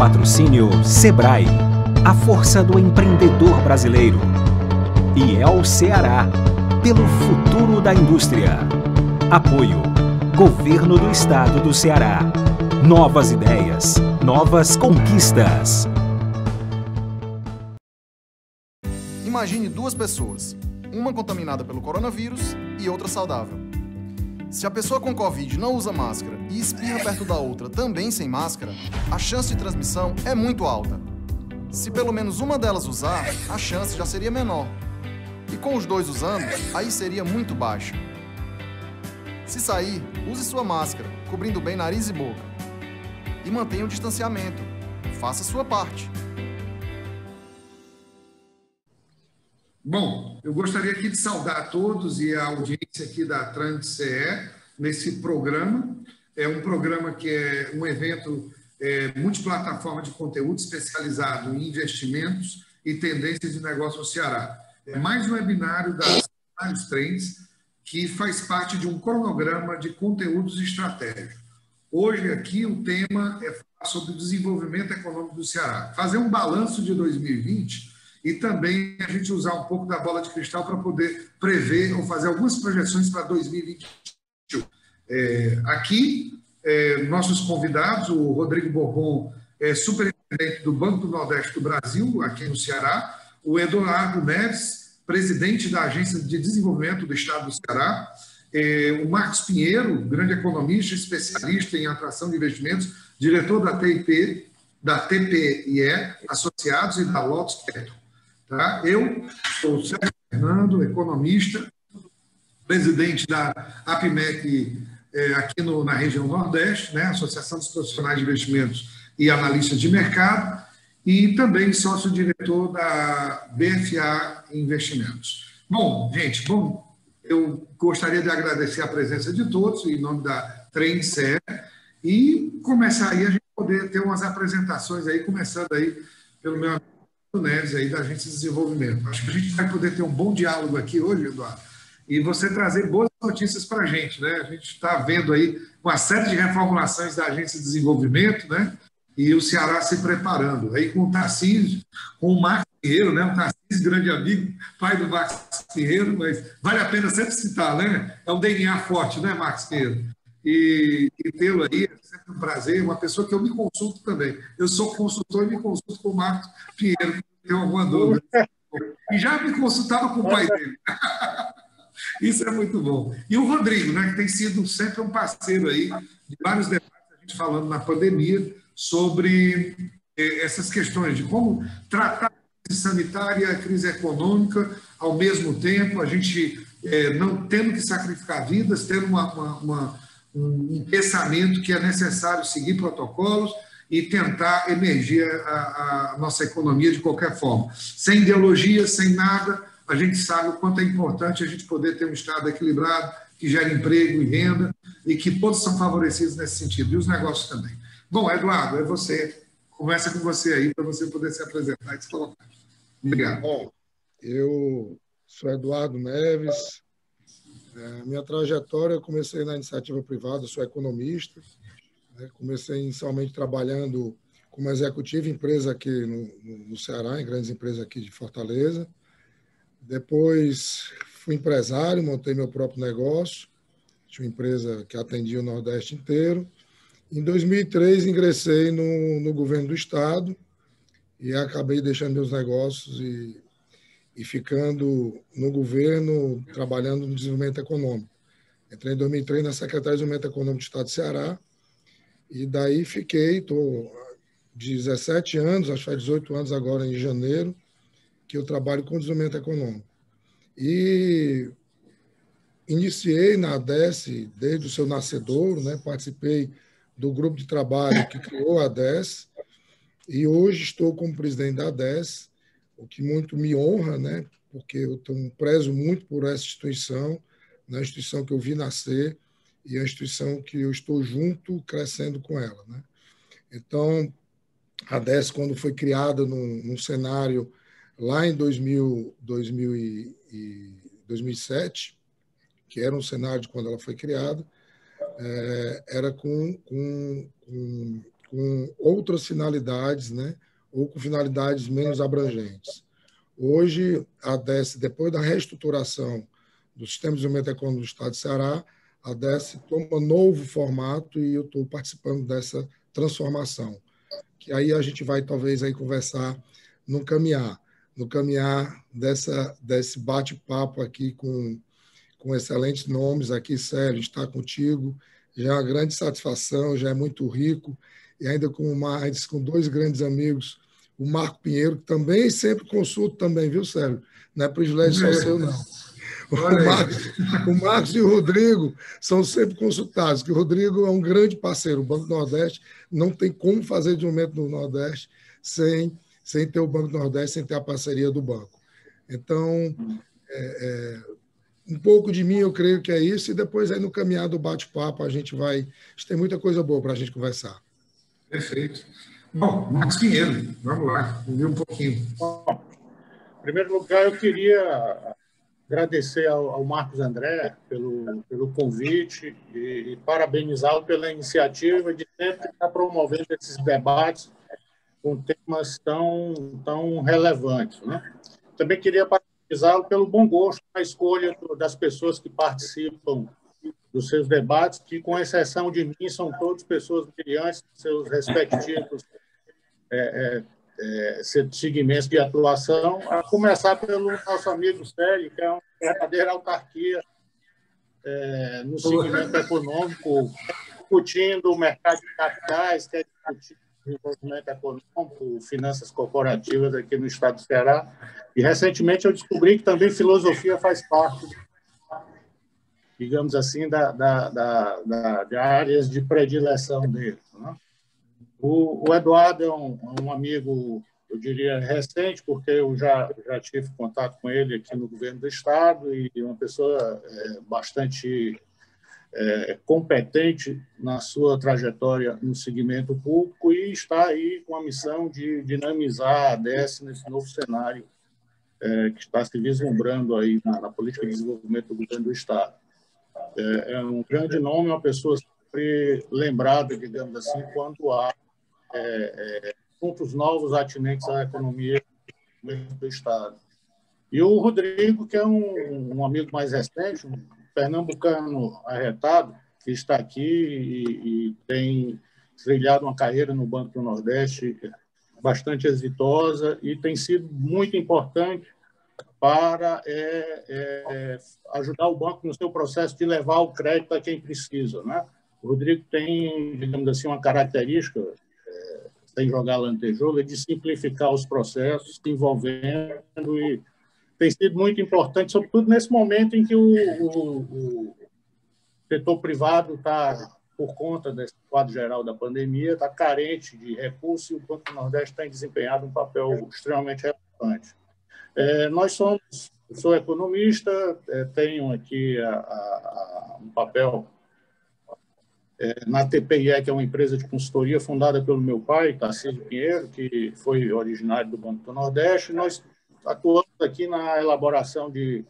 Patrocínio Sebrae, a força do empreendedor brasileiro. E El Ceará, pelo futuro da indústria. Apoio, Governo do Estado do Ceará. Novas ideias, novas conquistas. Imagine duas pessoas, uma contaminada pelo coronavírus e outra saudável. Se a pessoa com Covid não usa máscara e espirra perto da outra também sem máscara, a chance de transmissão é muito alta. Se pelo menos uma delas usar, a chance já seria menor. E com os dois usando, aí seria muito baixa. Se sair, use sua máscara, cobrindo bem nariz e boca. E mantenha o distanciamento. Faça a sua parte. Bom, eu gostaria aqui de saudar a todos e a audiência aqui da Transce nesse programa. É um programa que é um evento multiplataforma de conteúdo especializado em investimentos e tendências de negócio no Ceará. É mais um webinário das vários trends que faz parte de um cronograma de conteúdos estratégicos. Hoje aqui o tema é falar sobre o desenvolvimento econômico do Ceará. Fazer um balanço de 2020 e também a gente usar um pouco da bola de cristal para poder prever ou fazer algumas projeções para 2021. Aqui, nossos convidados, o Rodrigo Bourbon, superintendente do Banco do Nordeste do Brasil, aqui no Ceará, o Eduardo Neves, presidente da Agência de Desenvolvimento do Estado do Ceará, o Marcos Pinheiro, grande economista, especialista em atração de investimentos, diretor da TIP, da TPIE Associados e da Lotus Capital. Tá? Eu sou o Sérgio Fernando, economista, presidente da APMEC aqui na região Nordeste, né? Associação dos Profissionais de Investimentos e Analistas de Mercado, e também sócio-diretor da BFA Investimentos. Bom, gente, eu gostaria de agradecer a presença de todos, em nome da Transce, e começar aí a gente poder ter umas apresentações aí, começando aí pelo meu amigo Neves aí da Agência de Desenvolvimento. Acho que a gente vai poder ter um bom diálogo aqui hoje, Eduardo, e você trazer boas notícias para a gente, né? A gente está vendo aí uma série de reformulações da Agência de Desenvolvimento, né? E o Ceará se preparando. Aí com o Tarcísio, com o Marcos Pinheiro, né? O Tarcísio, grande amigo, pai do Marcos Pinheiro, mas vale a pena sempre citar, né? É um DNA forte, né, Marcos Pinheiro? E tê-lo aí é sempre um prazer, uma pessoa que eu me consulto também. Eu sou consultor e me consulto com o Marcos Pinheiro, que tem alguma dúvida. E já me consultava com o pai dele. Isso é muito bom. E o Rodrigo, né, que tem sido sempre um parceiro aí de vários debates, a gente falando na pandemia, sobre essas questões de como tratar a crise sanitária e a crise econômica ao mesmo tempo, a gente não tendo que sacrificar vidas, tendo um pensamento que é necessário seguir protocolos e tentar emergir a nossa economia de qualquer forma. Sem ideologia, sem nada, a gente sabe o quanto é importante a gente poder ter um Estado equilibrado, que gere emprego e renda, e que todos são favorecidos nesse sentido, e os negócios também. Bom, Eduardo, é você. Começa com você aí, para você poder se apresentar e se colocar. Obrigado. Bom, eu sou Eduardo Neves. Minha trajetória, eu comecei na iniciativa privada, sou economista. Comecei inicialmente trabalhando como executivo em empresa aqui no Ceará, em grandes empresas aqui de Fortaleza. Depois fui empresário, montei meu próprio negócio. Tinha uma empresa que atendia o Nordeste inteiro. Em 2003, ingressei no governo do Estado e acabei deixando meus negócios e ficando no governo, trabalhando no desenvolvimento econômico. Entrei em 2003 na Secretaria de Desenvolvimento Econômico do Estado do Ceará e daí estou 17 anos, acho que faz 18 anos agora em janeiro, que eu trabalho com desenvolvimento econômico. E iniciei na ADES desde o seu nascedouro, né? Participei do grupo de trabalho que criou a ADES e hoje estou como presidente da ADES, o que muito me honra, né? Porque eu prezo muito por essa instituição, na instituição que eu vi nascer e a instituição que eu estou junto, crescendo com ela, né? Então, a ADES, quando foi criada num cenário lá em 2007, que era um cenário de quando ela foi criada, era com com outras finalidades, né? Ou com finalidades menos abrangentes. Hoje, a DES, depois da reestruturação do Sistema de Desenvolvimento Econômico do Estado de Ceará, a DES toma novo formato e eu estou participando dessa transformação. Que aí a gente vai, talvez, aí conversar no caminhar desse bate-papo aqui com excelentes nomes aqui, Célio, estar contigo já é uma grande satisfação, já é muito rico, e ainda com dois grandes amigos, o Marco Pinheiro, que também sempre consulto também, viu, Célio? Não é privilégio só seu, não. O Marcos e o Rodrigo são sempre consultados, que o Rodrigo é um grande parceiro. O Banco do Nordeste não tem como fazer desenvolvimento no Nordeste sem ter o Banco do Nordeste, sem ter a parceria do banco. Então, um pouco de mim, eu creio que é isso, e depois aí no caminhar do bate-papo a gente tem muita coisa boa para a gente conversar. Perfeito. Bom, Marcos Pinheiro, vamos lá, ouvir um pouquinho. Bom, em primeiro lugar, eu queria agradecer ao Marcos André pelo convite e parabenizá-lo pela iniciativa de sempre estar promovendo esses debates com temas tão relevantes, né? Também queria parabenizá-lo pelo bom gosto na escolha das pessoas que participam dos seus debates, que, com exceção de mim, são todas pessoas brilhantes em seus respectivos segmentos de atuação, a começar pelo nosso amigo Célio, que é uma verdadeira autarquia no segmento econômico, discutindo o mercado de capitais, quer discutir desenvolvimento econômico, finanças corporativas aqui no estado do Ceará. E, recentemente, eu descobri que também filosofia faz parte, digamos assim, de áreas de predileção dele, né? O Eduardo é um amigo, eu diria, recente, porque eu já tive contato com ele aqui no governo do estado, e uma pessoa bastante competente na sua trajetória no segmento público, e está aí com a missão de dinamizar a DES nesse novo cenário que está se vislumbrando aí na política de desenvolvimento do governo do estado. É um grande nome, uma pessoa sempre lembrada, digamos assim, quando há pontos novos atinentes à economia do estado. E o Rodrigo, que é um amigo mais recente, um pernambucano arretado, que está aqui e tem trilhado uma carreira no Banco do Nordeste bastante exitosa, e tem sido muito importante para ajudar o banco no seu processo de levar o crédito a quem precisa, né? O Rodrigo tem, digamos assim, uma característica, sem jogar lantejoula, de simplificar os processos, se envolvendo, e tem sido muito importante, sobretudo nesse momento em que o setor privado está, por conta desse quadro geral da pandemia, está carente de recursos, e o Banco do Nordeste tem desempenhado um papel extremamente relevante. Eu sou economista, tenho aqui um papel na TPIE, que é uma empresa de consultoria fundada pelo meu pai, Tarcísio Pinheiro, que foi originário do Banco do Nordeste. Nós atuamos aqui na elaboração de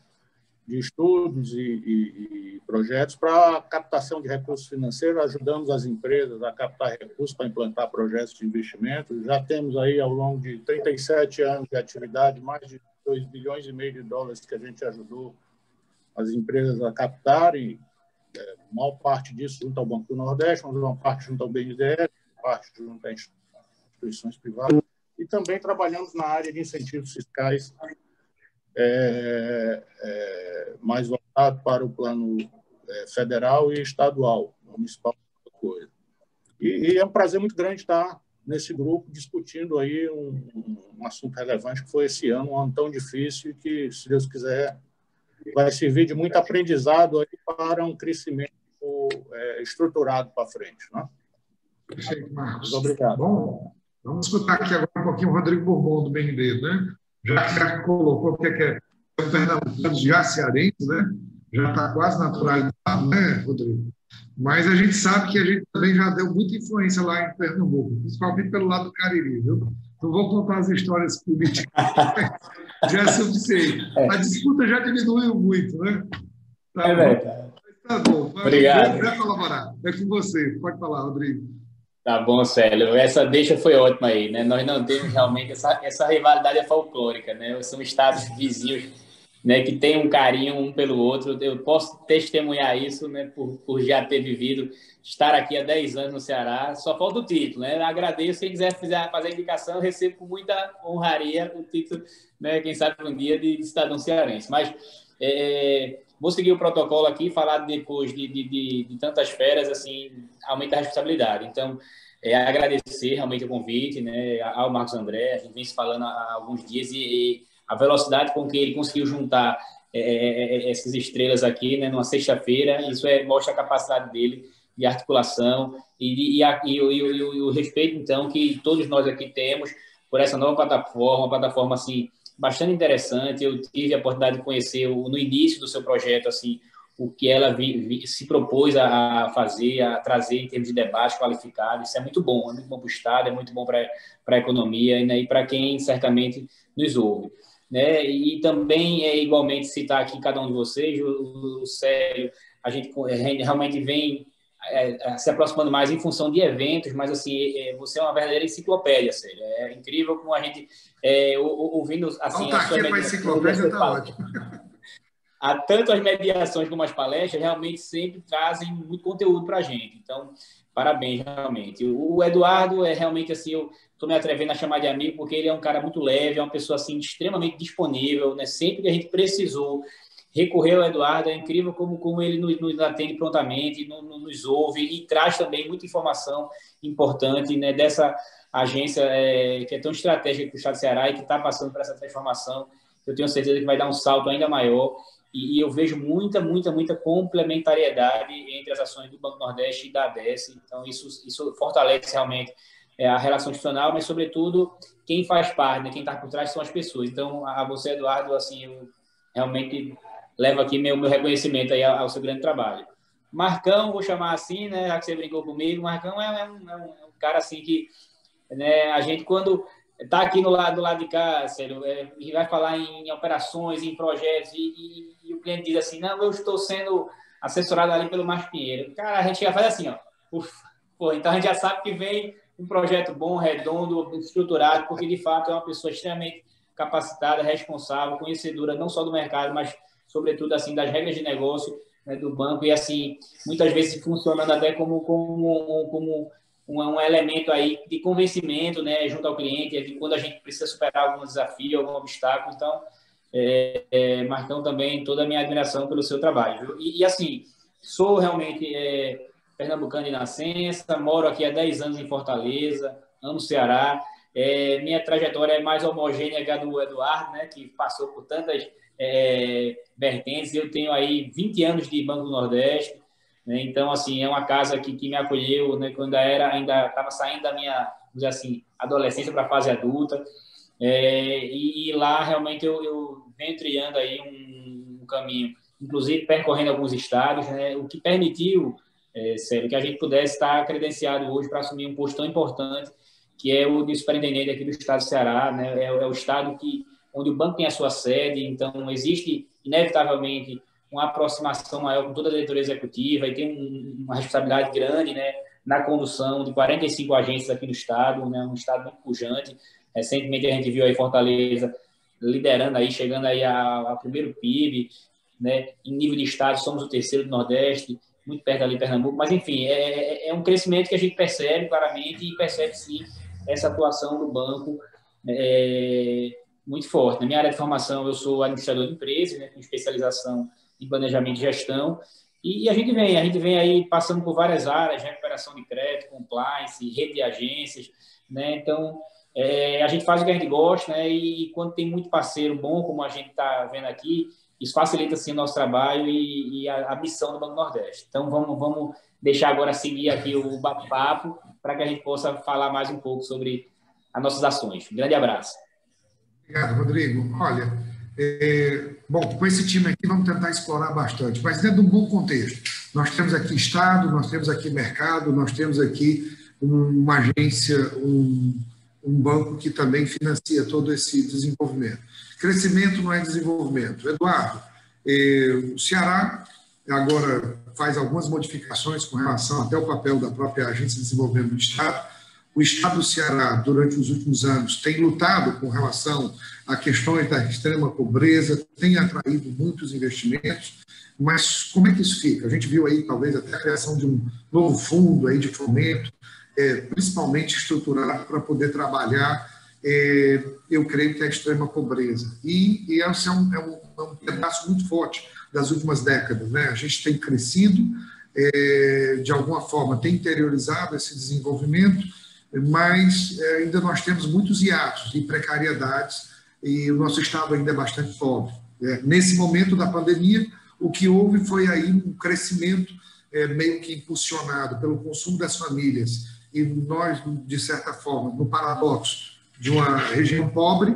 estudos e projetos para captação de recursos financeiros, ajudamos as empresas a captar recursos para implantar projetos de investimento. Já temos aí, ao longo de 37 anos de atividade, mais de 2,5 bilhões de dólares que a gente ajudou as empresas a captarem, maior parte disso junto ao Banco do Nordeste, mas uma parte junto ao BNDES, uma parte junto a instituições privadas, e também trabalhamos na área de incentivos fiscais, mais voltado para o plano federal e estadual, municipal, coisa. E é um prazer muito grande estar nesse grupo discutindo aí um assunto relevante, que foi esse ano, um ano tão difícil, e que, se Deus quiser, vai servir de muito aprendizado aí para um crescimento estruturado para frente, né? Perfeito, Marcos. Muito obrigado. Bom, vamos escutar aqui agora um pouquinho o Rodrigo Bourbon, do BND, né? Já colocou que é um pernambucano já cearense, né? Já está quase naturalizado, né, Rodrigo? Mas a gente sabe que a gente também já deu muita influência lá em Pernambuco, principalmente pelo lado do Cariri, viu? Não vou contar as histórias políticas, já é suficiente. A disputa já diminuiu muito, né? Tá bom. Tá bom. Obrigado. Vai colaborar. É com você. Pode falar, Rodrigo. Tá bom, Célio. Essa deixa foi ótima aí, né? Nós não temos realmente essa rivalidade folclórica, né? São estados vizinhos, né, que têm um carinho um pelo outro. Eu posso testemunhar isso, né, por já ter vivido, estar aqui há 10 anos no Ceará. Só falta o título, né? Agradeço. Se quiser fazer a indicação, eu recebo com muita honraria o título, né? Quem sabe um dia de cidadão cearense. Mas vou seguir o protocolo aqui, falar depois de tantas feras, assim, aumenta a responsabilidade. Então, agradecer realmente o convite, né, ao Marcos André. A gente vem se falando há alguns dias e a velocidade com que ele conseguiu juntar essas estrelas aqui, né, numa sexta-feira, isso mostra a capacidade dele de articulação e o respeito, então, que todos nós aqui temos por essa nova plataforma, uma plataforma, assim, bastante interessante. Eu tive a oportunidade de conhecer no início do seu projeto, assim, o que ela se propôs a fazer, a trazer em termos de debate qualificado. Isso é muito bom para o Estado, é muito bom para a economia, né, e para quem certamente nos ouve. Né? E também igualmente citar aqui cada um de vocês, o Célio, a gente realmente vem se aproximando mais em função de eventos, mas assim, você é uma verdadeira enciclopédia, Célio. É incrível como a gente, ouvindo assim, a sua enciclopédia está ótimo. Tanto as mediações como as palestras realmente sempre trazem muito conteúdo para a gente. Então, parabéns, realmente. O Eduardo realmente assim, eu estou me atrevendo a chamar de amigo porque ele é um cara muito leve, é uma pessoa assim extremamente disponível, né? Sempre que a gente precisou recorrer ao Eduardo, é incrível como ele nos atende prontamente, nos ouve e traz também muita informação importante, né, dessa agência que é tão estratégica para o Estado do Ceará e que está passando por essa transformação. Eu tenho certeza que vai dar um salto ainda maior e eu vejo muita complementariedade entre as ações do Banco Nordeste e da ADES. Então, isso fortalece realmente a relação institucional, mas, sobretudo, quem faz parte, né, quem está por trás são as pessoas. Então, a você, Eduardo, assim, eu realmente levo aqui meu reconhecimento aí ao seu grande trabalho. Marcão, vou chamar assim, né, já que você brincou comigo, Marcão é um cara assim que, né, a gente quando está aqui do lado de cá, Célio, e vai falar em operações, em projetos, e o cliente diz assim, não, eu estou sendo assessorado ali pelo Márcio Pinheiro. Cara, a gente já faz assim, ó, então a gente já sabe que vem um projeto bom, redondo, estruturado, porque de fato é uma pessoa extremamente capacitada, responsável, conhecedora não só do mercado, mas sobretudo assim das regras de negócio, né, do banco e assim muitas vezes funcionando até como um elemento aí de convencimento, né, junto ao cliente, quando a gente precisa superar algum desafio, algum obstáculo. Então, Marcão, também toda a minha admiração pelo seu trabalho. E assim, sou realmente pernambucano de nascença, moro aqui há 10 anos em Fortaleza, amo o Ceará. Minha trajetória é mais homogênea que a do Eduardo, né, que passou por tantas vertentes. Eu tenho aí 20 anos de Banco do Nordeste, né? Então, assim, é uma casa que me acolheu, né, quando ainda estava saindo da minha, vamos dizer assim, adolescência para a fase adulta. E lá, realmente, eu venho trilhando aí um caminho, inclusive percorrendo alguns estados, né, o que permitiu, Célio, que a gente pudesse estar credenciado hoje para assumir um posto tão importante, que é o de superintendente aqui do estado do Ceará, né? É o estado onde o banco tem a sua sede, então existe, inevitavelmente, uma aproximação maior com toda a diretoria executiva e tem uma responsabilidade grande, né, na condução de 45 agências aqui do estado, né, um estado muito pujante. Recentemente a gente viu aí Fortaleza liderando aí, chegando aí ao primeiro PIB, né, em nível de estado somos o terceiro do Nordeste, muito perto ali Pernambuco, mas enfim, é um crescimento que a gente percebe claramente e percebe sim essa atuação do banco muito forte. Na minha área de formação, eu sou administrador de empresas, né, com especialização em planejamento e gestão, e a gente vem aí passando por várias áreas, recuperação de crédito, compliance, rede de agências, né, então a gente faz o que a gente gosta, né, e quando tem muito parceiro bom, como a gente está vendo aqui, isso facilita, sim, o nosso trabalho e a missão do Banco Nordeste. Então, vamos deixar agora seguir aqui o bate-papo para que a gente possa falar mais um pouco sobre as nossas ações. Um grande abraço. Obrigado, Rodrigo. Olha, bom, com esse time aqui vamos tentar explorar bastante, mas dentro de um bom contexto. Nós temos aqui Estado, nós temos aqui mercado, nós temos aqui uma agência, um banco que também financia todo esse desenvolvimento. Crescimento não é desenvolvimento. Eduardo, o Ceará agora faz algumas modificações com relação até ao papel da própria Agência de Desenvolvimento do Estado. O Estado do Ceará, durante os últimos anos, tem lutado com relação a questões da extrema pobreza, tem atraído muitos investimentos, mas como é que isso fica? A gente viu aí, talvez, até a criação de um novo fundo aí de fomento, principalmente estruturado para poder trabalhar, eu creio que é a extrema pobreza. E esse é um pedaço muito forte das últimas décadas, né? A gente tem crescido, de alguma forma, tem interiorizado esse desenvolvimento, mas ainda nós temos muitos hiatos e precariedades e o nosso Estado ainda é bastante pobre. Nesse momento da pandemia, o que houve foi aí um crescimento meio que impulsionado pelo consumo das famílias e nós, de certa forma, no paradoxo de uma região pobre,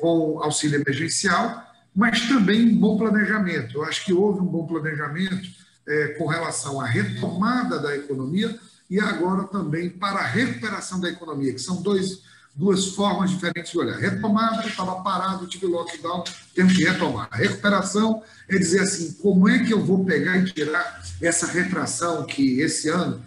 com auxílio emergencial, mas também um bom planejamento. Eu acho que houve um bom planejamento com relação à retomada da economia e agora também para a recuperação da economia, que são duas formas diferentes de olhar. Retomada, estava parado, tive lockdown, temos que retomar. A recuperação é dizer assim, como é que eu vou pegar e tirar essa retração que esse ano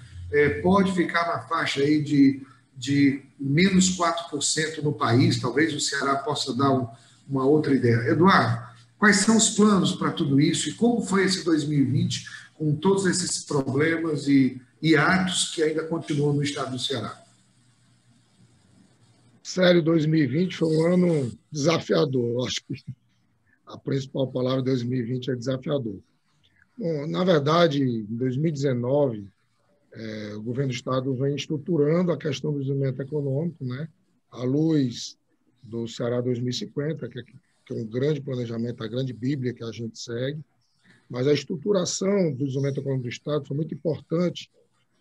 pode ficar na faixa aí de menos 4% no país, talvez o Ceará possa dar uma outra ideia. Eduardo, quais são os planos para tudo isso e como foi esse 2020 com todos esses problemas e atos que ainda continuam no estado do Ceará? Sério, 2020 foi um ano desafiador. Eu acho que a principal palavra de 2020 é desafiador. Bom, na verdade, em 2019, o governo do Estado vem estruturando a questão do desenvolvimento econômico, né, à luz do Ceará 2050, que é um grande planejamento, a grande bíblia que a gente segue, mas a estruturação do desenvolvimento econômico do Estado foi muito importante,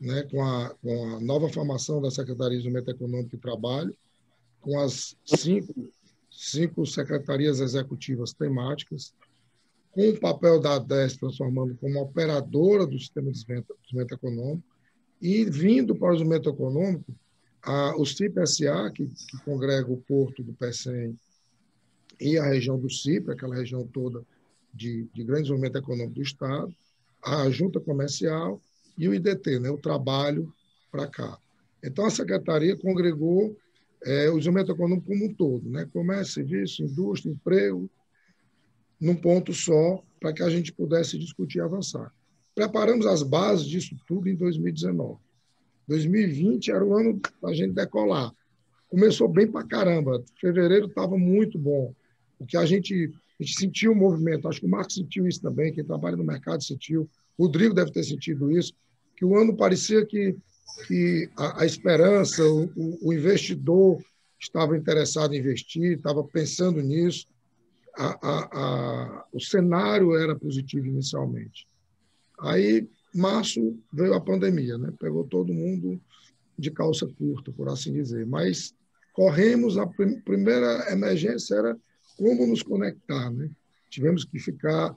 né, com a nova formação da Secretaria de Desenvolvimento Econômico e Trabalho, com as cinco secretarias executivas temáticas, com o papel da ADES transformando como operadora do sistema de desenvolvimento econômico, e vindo para o desenvolvimento econômico, o CIP-SA, que congrega o Porto do Pecém e a região do CIP, aquela região toda de grande desenvolvimento econômico do Estado, a Junta Comercial e o IDT, né, o trabalho para cá. Então, a Secretaria congregou o desenvolvimento econômico como um todo, né, comércio, serviço, indústria, emprego, num ponto só, para que a gente pudesse discutir e avançar. Preparamos as bases disso tudo em 2019. 2020 era o ano da gente decolar. Começou bem para caramba. Fevereiro estava muito bom. O que a gente sentiu o movimento, acho que o Marcos sentiu isso também, quem trabalha no mercado sentiu, o Rodrigo deve ter sentido isso, que o ano parecia que a esperança, o investidor estava interessado em investir, estava pensando nisso, o cenário era positivo inicialmente. Aí, março, veio a pandemia, né? Pegou todo mundo de calça curta, por assim dizer. Mas corremos, a primeira emergência era como nos conectar, né? Tivemos que ficar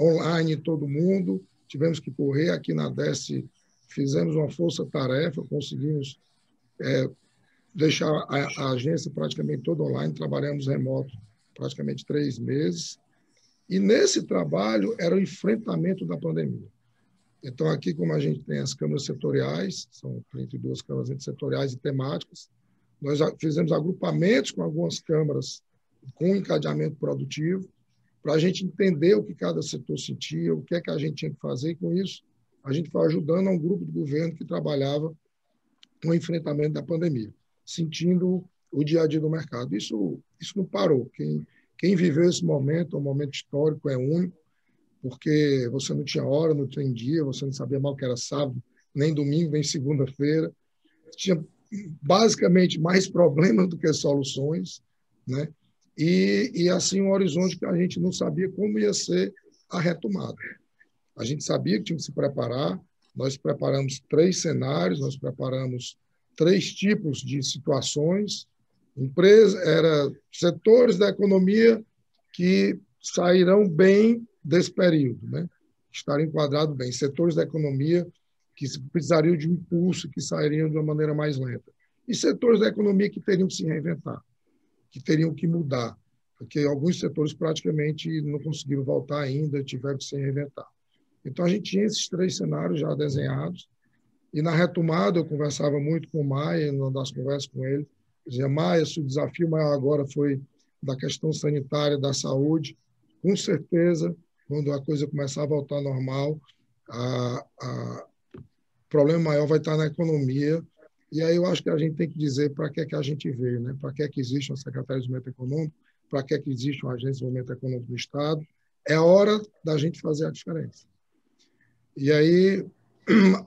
online todo mundo, tivemos que correr aqui na DES, fizemos uma força-tarefa, conseguimos deixar a agência praticamente toda online, trabalhamos remoto praticamente 3 meses, e nesse trabalho era o enfrentamento da pandemia. Então, aqui, como a gente tem as câmaras setoriais, são 32 câmaras setoriais e temáticas, nós fizemos agrupamentos com algumas câmaras com encadeamento produtivo, para a gente entender o que cada setor sentia, o que é que a gente tinha que fazer, e com isso a gente foi ajudando a um grupo do governo que trabalhava no enfrentamento da pandemia, sentindo o dia a dia do mercado. Isso não parou. Quem viveu esse momento, um momento histórico, é único, porque você não tinha hora, não tinha dia, você não sabia mal que era sábado, nem domingo, nem segunda-feira. Tinha basicamente mais problemas do que soluções, né? E assim, um horizonte que a gente não sabia como ia ser a retomada. A gente sabia que tinha que se preparar, nós preparamos 3 cenários, nós preparamos 3 tipos de situações, setores da economia que sairão bem desse período, né? Estarem enquadrados bem. Setores da economia que precisariam de um impulso, que sairiam de uma maneira mais lenta. E setores da economia que teriam que se reinventar, que teriam que mudar. porque alguns setores praticamente não conseguiram voltar ainda, tiveram que se reinventar. Então, a gente tinha esses 3 cenários já desenhados, e na retomada eu conversava muito com o Maia, numa das conversas com ele, dizia, Maia, o desafio maior agora foi da questão sanitária, da saúde, com certeza, quando a coisa começar a voltar ao normal, o problema maior vai estar na economia, e aí eu acho que a gente tem que dizer para que é que a gente veio, né? Para que é que existe uma Secretaria de Desenvolvimento Econômico, para que é que existe uma Agência de Desenvolvimento Econômico do Estado. É hora da gente fazer a diferença. E aí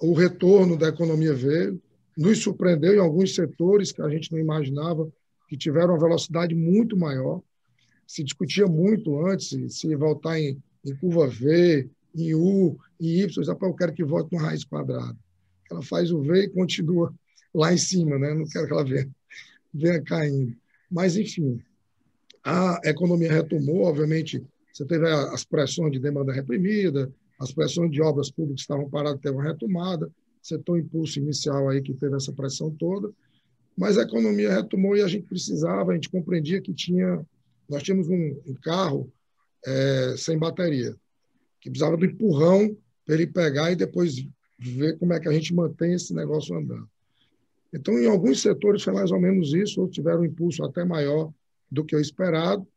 o retorno da economia veio, nos surpreendeu em alguns setores que a gente não imaginava, que tiveram uma velocidade muito maior. Se discutia muito antes se voltar em curva V, em U, em Y, eu quero que volte uma raiz quadrada. Ela faz o V e continua lá em cima, né? Não quero que ela venha caindo. Mas, enfim, a economia retomou, obviamente, você teve as pressões de demanda reprimida, as pressões de obras públicas que estavam paradas, teve uma retomada, setor impulso inicial aí que teve essa pressão toda, mas a economia retomou e a gente precisava, a gente compreendia que nós tínhamos um carro sem bateria, que precisava do empurrão para ele pegar e depois ver como é que a gente mantém esse negócio andando. Então, em alguns setores foi mais ou menos isso, outros tiveram um impulso até maior do que o esperado,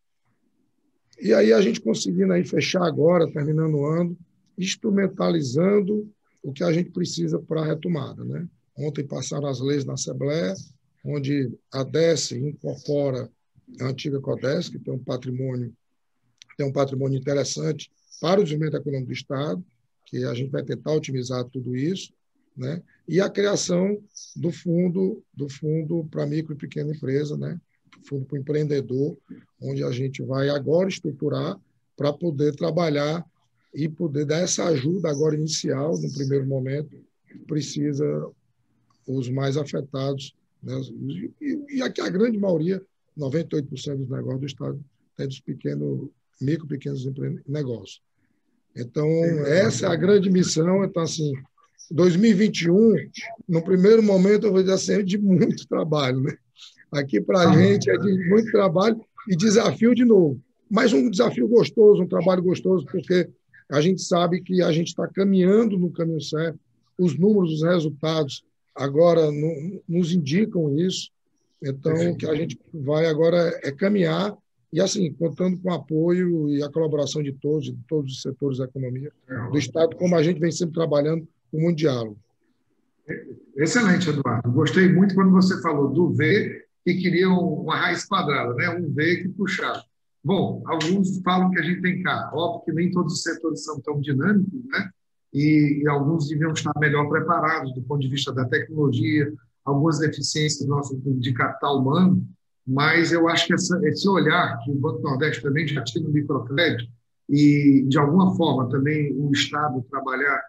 e aí a gente conseguindo aí fechar agora, terminando o ano, instrumentalizando o que a gente precisa para a retomada, né? Ontem passaram as leis na Assembleia, onde a DESC incorpora a antiga CODESC, que tem um patrimônio interessante para o desenvolvimento econômico do Estado, que a gente vai tentar otimizar tudo isso, né? E a criação do fundo para micro e pequena empresa, né? Fundo para o empreendedor, onde a gente vai agora estruturar para poder trabalhar e poder dar essa ajuda agora inicial, no primeiro momento, que precisa os mais afetados, né? E aqui a grande maioria, 98% dos negócios do Estado, é dos micro e pequenos negócios. Então, essa é a grande missão. Então, assim, 2021, no primeiro momento, eu vou dizer assim, é de muito trabalho, né? Aqui, para a gente, é de muito trabalho e desafio de novo. Mas um desafio gostoso, um trabalho gostoso, porque a gente sabe que a gente está caminhando no caminho certo, os números, os resultados agora nos indicam isso. Então, o que a gente vai agora é caminhar e, assim, contando com o apoio e a colaboração de todos os setores da economia do Estado, como a gente vem sempre trabalhando com muito diálogo. Excelente, Eduardo. Gostei muito quando você falou do V e queria uma raiz quadrada, né? Um V que puxava. Bom, alguns falam que a gente tem K. Óbvio que nem todos os setores são tão dinâmicos, né? E alguns deviam estar melhor preparados do ponto de vista da tecnologia, algumas deficiências nossas de capital humano, mas eu acho que esse olhar que o Banco Nordeste também já tinha no microcrédito e, de alguma forma, também o Estado trabalhar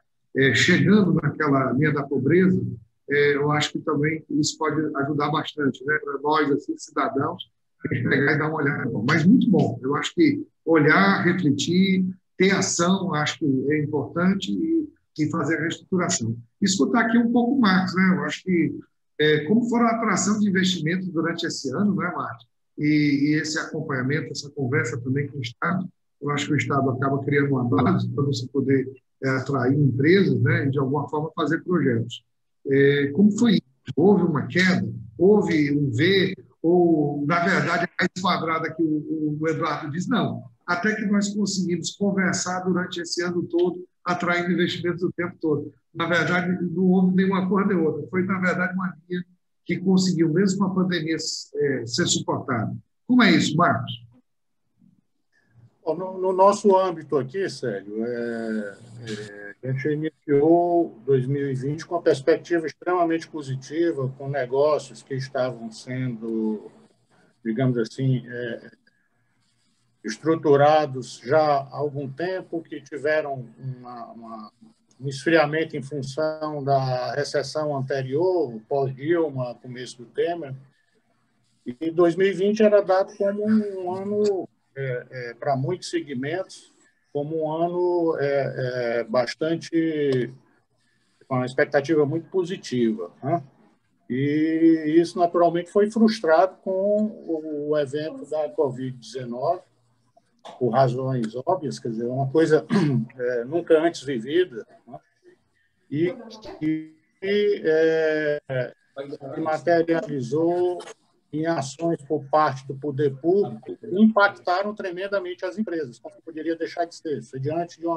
chegando naquela linha da pobreza, eu acho que também isso pode ajudar bastante, né? Para nós, assim, cidadãos, pegar e dar uma olhada. Mas muito bom. Eu acho que olhar, refletir, ter ação, acho que é importante e fazer a reestruturação. Escutar aqui um pouco o Marcos, né? Eu acho que como foram a atração de investimentos durante esse ano, né, Marcos? E esse acompanhamento, essa conversa também com o Estado, eu acho que o Estado acaba criando uma base para você poder atrair empresas, né, e de alguma forma fazer projetos. Como foi isso? Houve uma queda? Houve um V? Ou, na verdade, a raiz quadrada que o Eduardo diz? Não. Até que nós conseguimos conversar durante esse ano todo, atraindo investimentos o tempo todo. Na verdade, não houve nenhuma coisa nem outra. Foi, na verdade, uma linha que conseguiu, mesmo com a pandemia, ser suportada. Como é isso, Marcos? No nosso âmbito aqui, Célio, a gente iniciou 2020 com uma perspectiva extremamente positiva, com negócios que estavam sendo, digamos assim, estruturados já há algum tempo, que tiveram um esfriamento em função da recessão anterior, pós-Dilma, começo do Temer. E 2020 era dado como um ano, para muitos segmentos, como um ano bastante, com uma expectativa muito positiva, né? E isso, naturalmente, foi frustrado com o evento da Covid-19, por razões óbvias, quer dizer, uma coisa nunca antes vivida, né? e se materializou em ações por parte do poder público que impactaram tremendamente as empresas, como poderia deixar de ser. Diante de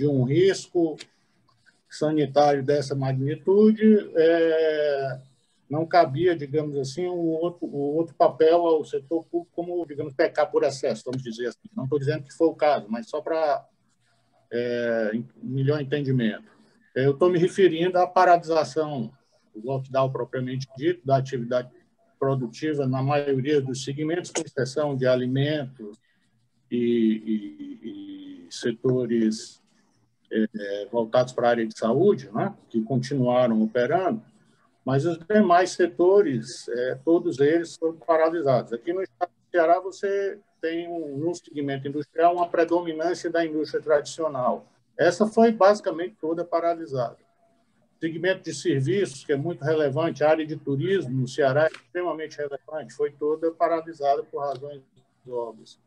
um risco sanitário dessa magnitude, não cabia, digamos assim, o outro papel ao setor público como, digamos, pecar por excesso, vamos dizer assim. Não estou dizendo que foi o caso, mas só para melhor entendimento. Eu estou me referindo à paralisação, o lockdown propriamente dito, da atividade produtiva na maioria dos segmentos, com exceção de alimentos e setores voltados para a área de saúde, né, que continuaram operando, mas os demais setores, todos eles foram paralisados. Aqui no estado do Ceará, você tem, no segmento industrial, uma predominância da indústria tradicional. Essa foi basicamente toda paralisada. O segmento de serviços, que é muito relevante, a área de turismo no Ceará é extremamente relevante, foi toda paralisada por razões óbvias.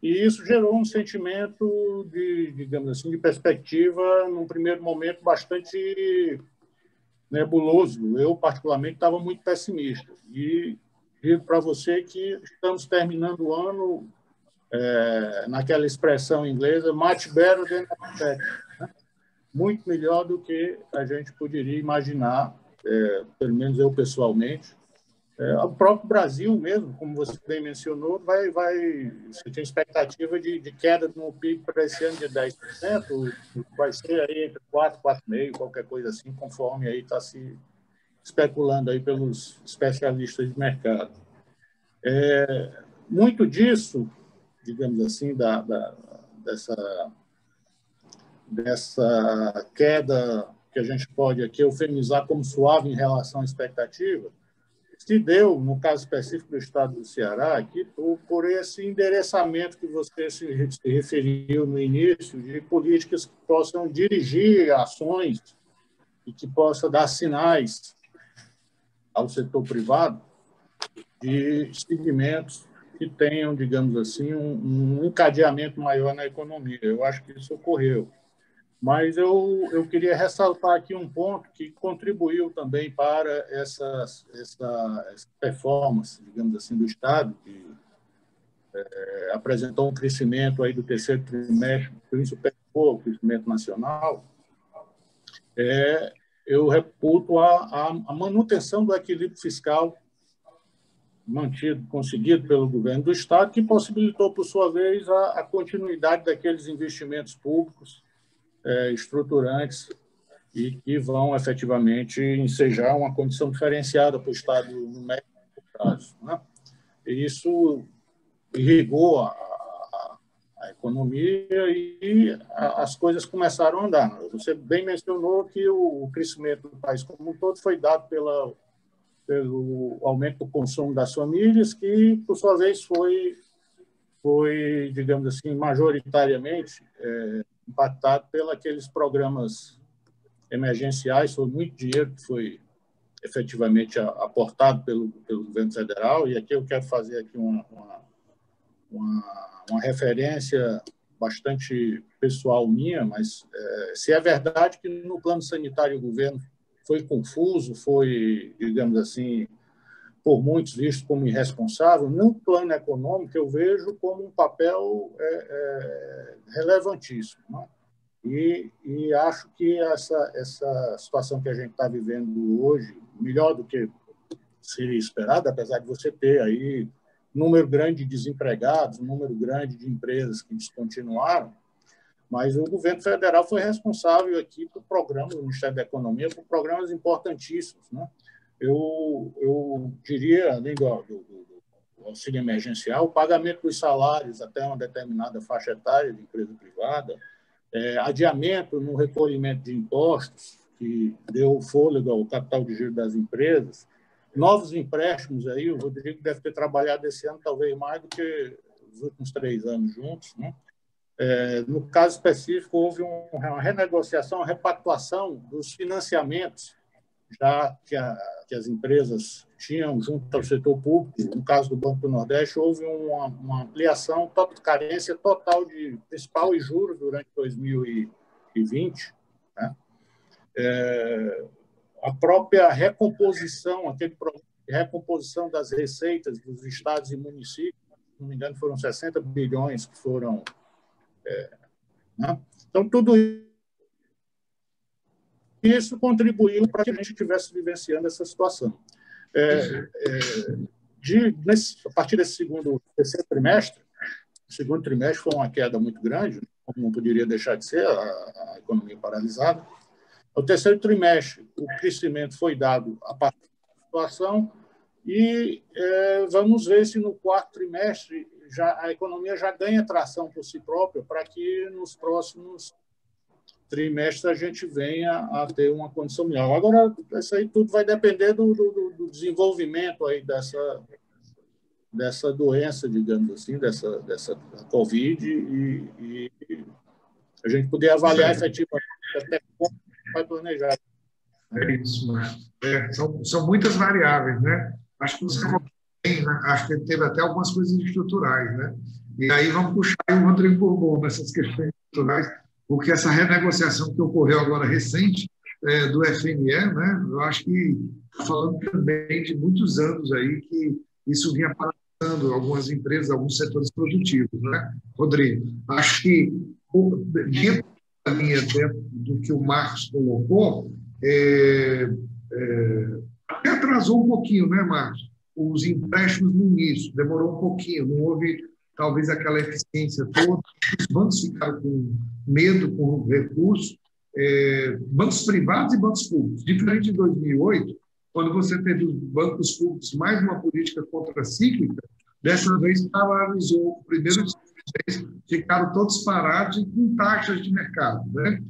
E isso gerou um sentimento de, digamos assim, de perspectiva, num primeiro momento, bastante nebuloso. Eu, particularmente, estava muito pessimista. E digo para você que estamos terminando o ano naquela expressão inglesa, much better than expected, né? Muito melhor do que a gente poderia imaginar, pelo menos eu pessoalmente. O próprio Brasil mesmo, como você bem mencionou, você tem expectativa de queda no PIB para esse ano de 10%, vai ser aí entre 4%, 4,5%, qualquer coisa assim, conforme aí está se especulando aí pelos especialistas de mercado. Muito disso, digamos assim, dessa queda que a gente pode aqui eufemizar como suave em relação à expectativa, se deu, no caso específico do estado do Ceará, aqui, por esse endereçamento que você se referiu no início, de políticas que possam dirigir ações e que possam dar sinais ao setor privado de segmentos que tenham, digamos assim, um encadeamento maior na economia. Eu acho que isso ocorreu. Mas eu queria ressaltar aqui um ponto que contribuiu também para essa performance, digamos assim, do Estado, que apresentou um crescimento aí do terceiro trimestre, que superou o crescimento nacional. Eu reputo a manutenção do equilíbrio fiscal conseguido pelo governo do Estado, que possibilitou, por sua vez, a continuidade daqueles investimentos públicos estruturantes e que vão efetivamente ensejar uma condição diferenciada para o Estado no médio prazo, né? E isso irrigou a economia e as coisas começaram a andar. Você bem mencionou que o crescimento do país como um todo foi dado pelo aumento do consumo das famílias, que, por sua vez, foi digamos assim, majoritariamente impactado pelos aqueles programas emergenciais. Foi muito dinheiro que foi efetivamente aportado pelo governo federal, e aqui eu quero fazer aqui uma referência bastante pessoal minha, mas se é verdade que no plano sanitário o governo foi confuso, foi, digamos assim, por muitos visto como irresponsável, no plano econômico eu vejo como um papel relevantíssimo, né? E acho que essa situação que a gente está vivendo hoje, melhor do que seria esperado, apesar de você ter aí um número grande de desempregados, um número grande de empresas que descontinuaram, mas o governo federal foi responsável aqui por programas, o Ministério da Economia, por programas importantíssimos, né? Eu diria, além do auxílio emergencial, o pagamento dos salários até uma determinada faixa etária de empresa privada, adiamento no recolhimento de impostos, que deu fôlego ao capital de giro das empresas, novos empréstimos aí, o Rodrigo deve ter trabalhado esse ano talvez mais do que os últimos 3 anos juntos, né? No caso específico, houve uma renegociação, uma repactuação dos financiamentos já que as empresas tinham junto ao setor público, no caso do Banco do Nordeste, houve uma ampliação, carência total de principal e juros durante 2020, né? A própria recomposição, aquele programa de recomposição das receitas dos estados e municípios, se não me engano, foram 60 bilhões que foram... né? Então, tudo isso contribuiu para que a gente estivesse vivenciando essa situação. A partir desse terceiro trimestre, o segundo trimestre foi uma queda muito grande, como não poderia deixar de ser, a economia paralisada. No terceiro trimestre, o crescimento foi dado a partir da situação e vamos ver se no quarto trimestre a economia já ganha tração por si própria para que nos próximos trimestres a gente venha a ter uma condição melhor. Agora, isso aí tudo vai depender do desenvolvimento aí dessa doença, digamos assim, dessa Covid, e a gente poder avaliar efetivamente até como vai planejar. É isso, Marcos. São muitas variáveis, né? Acho que você tem, né? Acho que teve até algumas coisas estruturais, né? E aí vamos puxar o Rodrigo Bourbon nessas questões estruturais, porque essa renegociação que ocorreu agora recente do FNE, né? Eu acho que falando também de muitos anos aí que isso vinha paralisando algumas empresas, alguns setores produtivos, né? Rodrigo, acho que dentro da linha, dentro do que o Marcos colocou, até atrasou um pouquinho, né, Marcos? Os empréstimos no início, demorou um pouquinho, não houve talvez aquela eficiência toda, os bancos ficaram com medo, com recursos, bancos privados e bancos públicos. Diferente de 2008, quando você teve os bancos públicos mais uma política contracíclica, dessa vez paralisou o primeiro mês, ficaram todos parados e com taxas de mercado, né?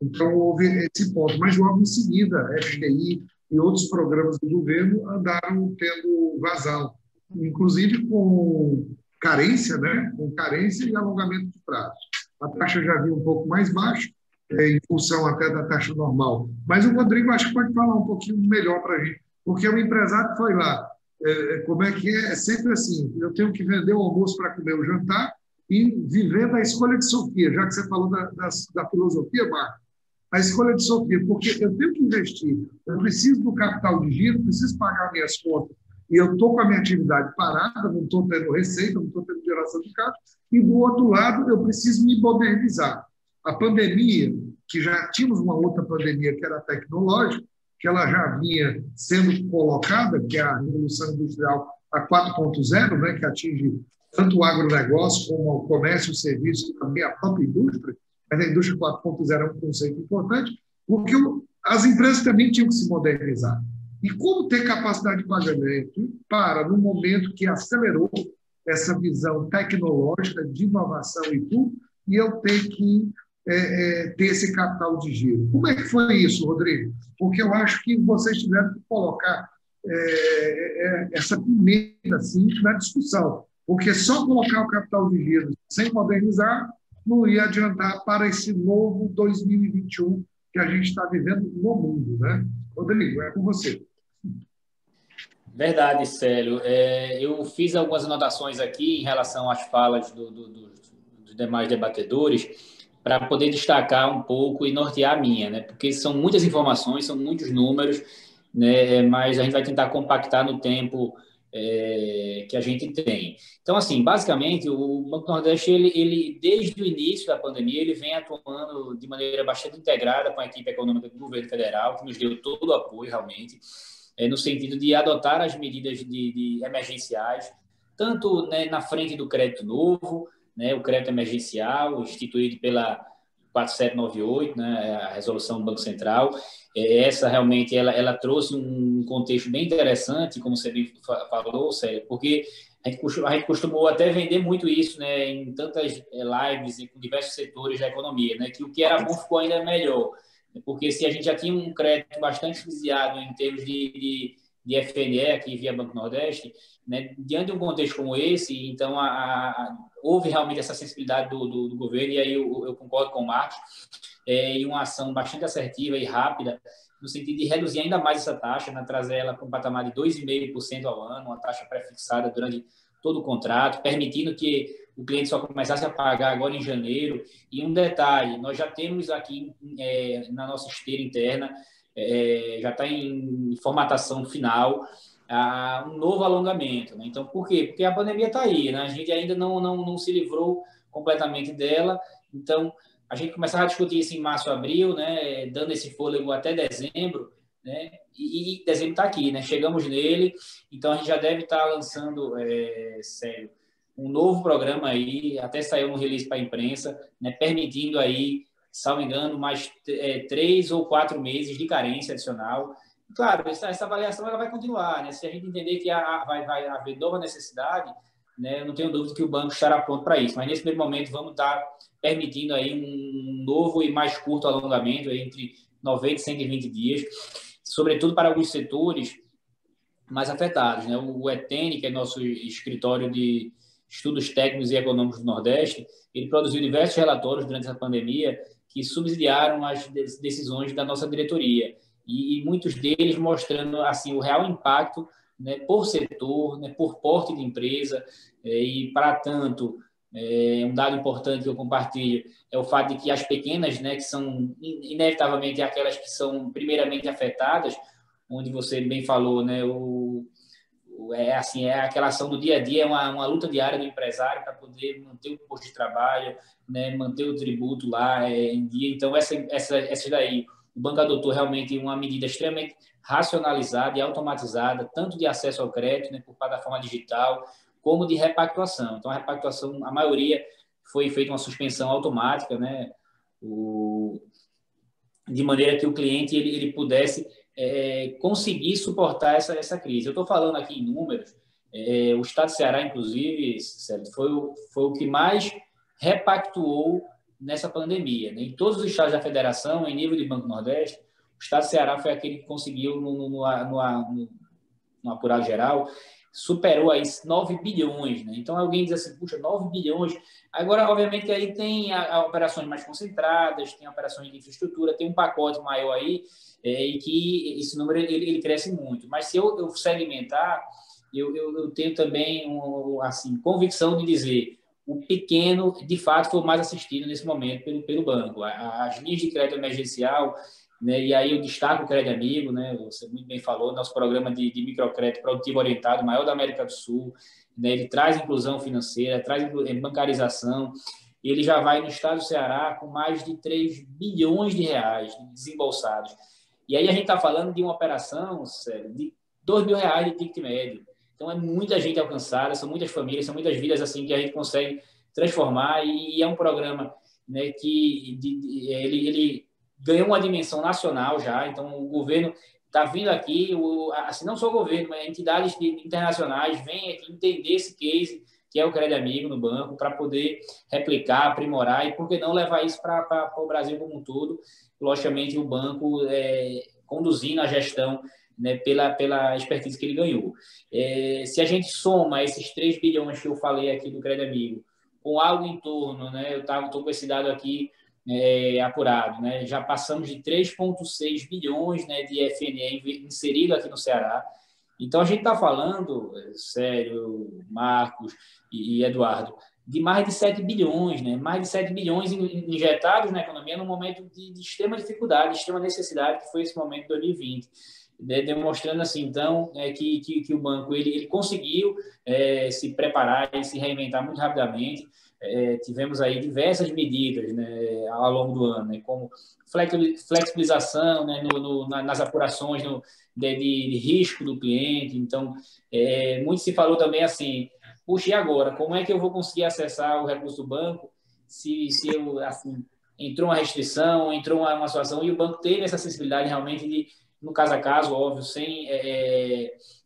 Então, houve esse ponto. Mas, logo em seguida, a FDI e outros programas do governo andaram tendo vazão, inclusive com carência, né? Com carência e alongamento de prazo. A taxa já vinha um pouco mais baixa, em função até da taxa normal. Mas o Rodrigo acho que pode falar um pouquinho melhor para a gente, porque o empresário foi lá. Como é que é? É sempre assim, eu tenho que vender o almoço para comer o jantar e viver da escolha de Sofia, já que você falou da filosofia, Marcos. A escolha de Sofia, porque eu tenho que investir, eu preciso do capital de giro, preciso pagar minhas contas, e eu estou com a minha atividade parada, não estou tendo receita, não estou tendo geração de caixa, e do outro lado eu preciso me modernizar. A pandemia, que já tínhamos uma outra pandemia que era tecnológica, que ela já vinha sendo colocada, que é a Revolução Industrial a 4.0, né, que atinge tanto o agronegócio como o comércio e o serviço, e também a própria indústria, mas a indústria 4.0 é um conceito importante, porque as empresas também tinham que se modernizar. E como ter capacidade de pagamento para, no momento que acelerou essa visão tecnológica de inovação e tudo, e eu ter que ter esse capital de giro. Como é que foi isso, Rodrigo? Porque eu acho que vocês tiveram que colocar essa pimenta assim, na discussão, porque só colocar o capital de giro sem modernizar não ia adiantar para esse novo 2021 que a gente está vivendo no mundo, né? Rodrigo, é com você. Verdade, Célio. Eu fiz algumas anotações aqui em relação às falas dos demais debatedores para poder destacar um pouco e nortear a minha, né? Porque são muitas informações, são muitos números, né? Mas a gente vai tentar compactar no tempo que a gente tem. Então, assim, basicamente, o Banco do Nordeste, ele desde o início da pandemia, ele vem atuando de maneira bastante integrada com a equipe econômica do governo federal, que nos deu todo o apoio, realmente, no sentido de adotar as medidas de emergenciais, tanto, né, na frente do crédito novo, né, o crédito emergencial, instituído pela 4798, né, a resolução do Banco Central. Essa realmente ela trouxe um contexto bem interessante, como você bem falou, Célio, porque a gente costumou até vender muito isso, né, em tantas lives e com diversos setores da economia, né, que o que era bom ficou ainda melhor, porque se a gente já tinha um crédito bastante desviado em termos de FNE aqui via Banco Nordeste, né, diante de um contexto como esse, então houve realmente essa sensibilidade do governo, e aí eu concordo com o Marcos, e uma ação bastante assertiva e rápida, no sentido de reduzir ainda mais essa taxa, né, trazer ela para um patamar de 2,5% ao ano, uma taxa pré-fixada durante todo o contrato, permitindo que o cliente só começasse a pagar agora em janeiro. E um detalhe, nós já temos aqui na nossa esteira interna, já está em formatação final, um novo alongamento. Né? Então, por quê? Porque a pandemia está aí, né? A gente ainda não se livrou completamente dela. Então, a gente começava a discutir isso em março, abril, né? Dando esse fôlego até dezembro, né? E dezembro está aqui, né? Chegamos nele, então a gente já deve estar lançando, sério, um novo programa aí, até saiu um release para a imprensa, né? Permitindo aí, salvo engano, mais 3 ou 4 meses de carência adicional. Claro, essa avaliação ela vai continuar, né? Se a gente entender que vai haver nova necessidade, né? Eu não tenho dúvida que o banco estará pronto para isso, mas nesse primeiro momento vamos estar permitindo aí um novo e mais curto alongamento entre 90 e 120 dias, sobretudo para alguns setores mais afetados, né? O ETN, que é nosso escritório de estudos técnicos e econômicos do Nordeste, ele produziu diversos relatórios durante essa pandemia que subsidiaram as decisões da nossa diretoria, e muitos deles mostrando assim o real impacto, né, por setor, né, por porte de empresa, e para tanto, um dado importante que eu compartilho é o fato de que as pequenas, né, que são inevitavelmente aquelas que são primeiramente afetadas, onde você bem falou, né, aquela ação do dia a dia, é uma luta diária do empresário para poder manter o posto de trabalho, né, manter o tributo lá em dia. Então, essa daí, o banco adotou realmente uma medida extremamente racionalizada e automatizada, tanto de acesso ao crédito, né, por plataforma digital, como de repactuação. Então, a repactuação, a maioria foi feita uma suspensão automática, né, de maneira que o cliente ele pudesse conseguir suportar essa crise. Eu estou falando aqui em números, o Estado do Ceará, inclusive, foi o que mais repactuou nessa pandemia. Né? Em todos os estados da federação, em nível de Banco Nordeste, o Estado do Ceará foi aquele que conseguiu, no apurado geral, superou aí 9 bilhões. Né? Então, alguém diz assim, puxa, 9 bilhões. Agora, obviamente, aí tem operações mais concentradas, tem operações de infraestrutura, tem um pacote maior aí, e que esse número ele cresce muito. Mas se eu segmentar, eu tenho também convicção de dizer o pequeno, de fato, foi o mais assistido nesse momento pelo banco. As linhas de crédito emergencial, né, e aí eu destaco o Crédito Amigo, né, você muito bem falou, nosso programa de microcrédito produtivo orientado, maior da América do Sul, né, ele traz inclusão financeira, traz bancarização, ele já vai no estado do Ceará com mais de 3 bilhões de reais desembolsados. E aí a gente está falando de uma operação, sério, de 2 mil reais de ticket médio. Então, é muita gente alcançada, são muitas famílias, são muitas vidas assim que a gente consegue transformar, e é um programa, né, que ele ganhou uma dimensão nacional já. Então, o governo está vindo aqui, assim, não só o governo, mas entidades internacionais vêm aqui entender esse case, que é o Crédito Amigo no banco, para poder replicar, aprimorar e, por que não, levar isso para o Brasil como um todo. Logicamente, o banco conduzindo a gestão, né, pela expertise que ele ganhou. Se a gente soma esses 3 bilhões que eu falei aqui do Crédito Amigo, com algo em torno, né, eu estou com esse dado aqui apurado, né, já passamos de 3,6 bilhões, né, de FNE inserido aqui no Ceará. Então, a gente está falando, sério, Marcos e Eduardo, de mais de 7 bilhões, né? Mais de 7 bilhões injetados na economia num momento de extrema dificuldade, de extrema necessidade, que foi esse momento de 2020. Demonstrando, assim, então, que o banco ele conseguiu se preparar e se reinventar muito rapidamente. Tivemos aí diversas medidas, né, ao longo do ano, né, como flexibilização, né, nas apurações de risco do cliente. Então, muito se falou também assim, puxa, e agora? Como é que eu vou conseguir acessar o recurso do banco se eu, assim, entrou uma restrição, entrou uma situação, e o banco teve essa sensibilidade realmente de, no caso a caso, óbvio, sem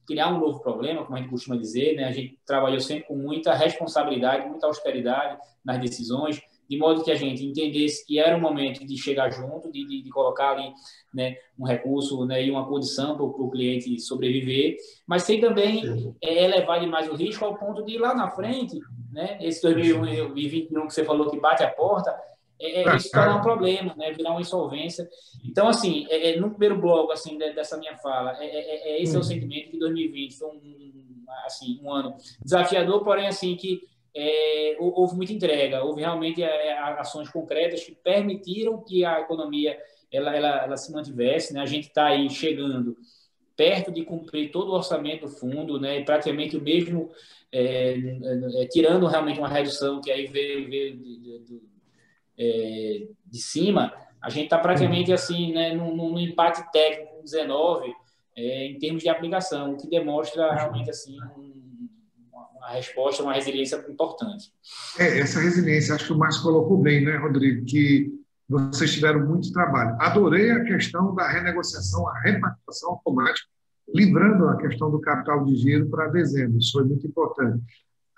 criar um novo problema, como a gente costuma dizer, né? A gente trabalhou sempre com muita responsabilidade, muita austeridade nas decisões, de modo que a gente entendesse que era o momento de chegar junto, de colocar ali, né, um recurso, né, e uma condição para o cliente sobreviver, mas sem também elevar demais o risco ao ponto de lá na frente, né, esse 2021 que você falou que bate a porta, isso tornar um problema, né? Virar uma insolvência. Então, assim, no primeiro bloco assim, dessa minha fala, esse é o sentimento que 2020 foi um ano desafiador, porém, assim, que houve muita entrega, houve realmente ações concretas que permitiram que a economia ela se mantivesse, né? A gente está aí chegando perto de cumprir todo o orçamento do fundo, né? Praticamente o mesmo, tirando realmente uma redução que aí veio de cima, a gente está praticamente assim, né, num empate técnico com 19 em termos de aplicação, o que demonstra realmente assim uma resposta, uma resiliência importante. Essa resiliência, acho que o Márcio colocou bem, né, Rodrigo, que vocês tiveram muito trabalho. Adorei a questão da renegociação, a repactuação automática, livrando a questão do capital de giro para dezembro. Isso foi muito importante.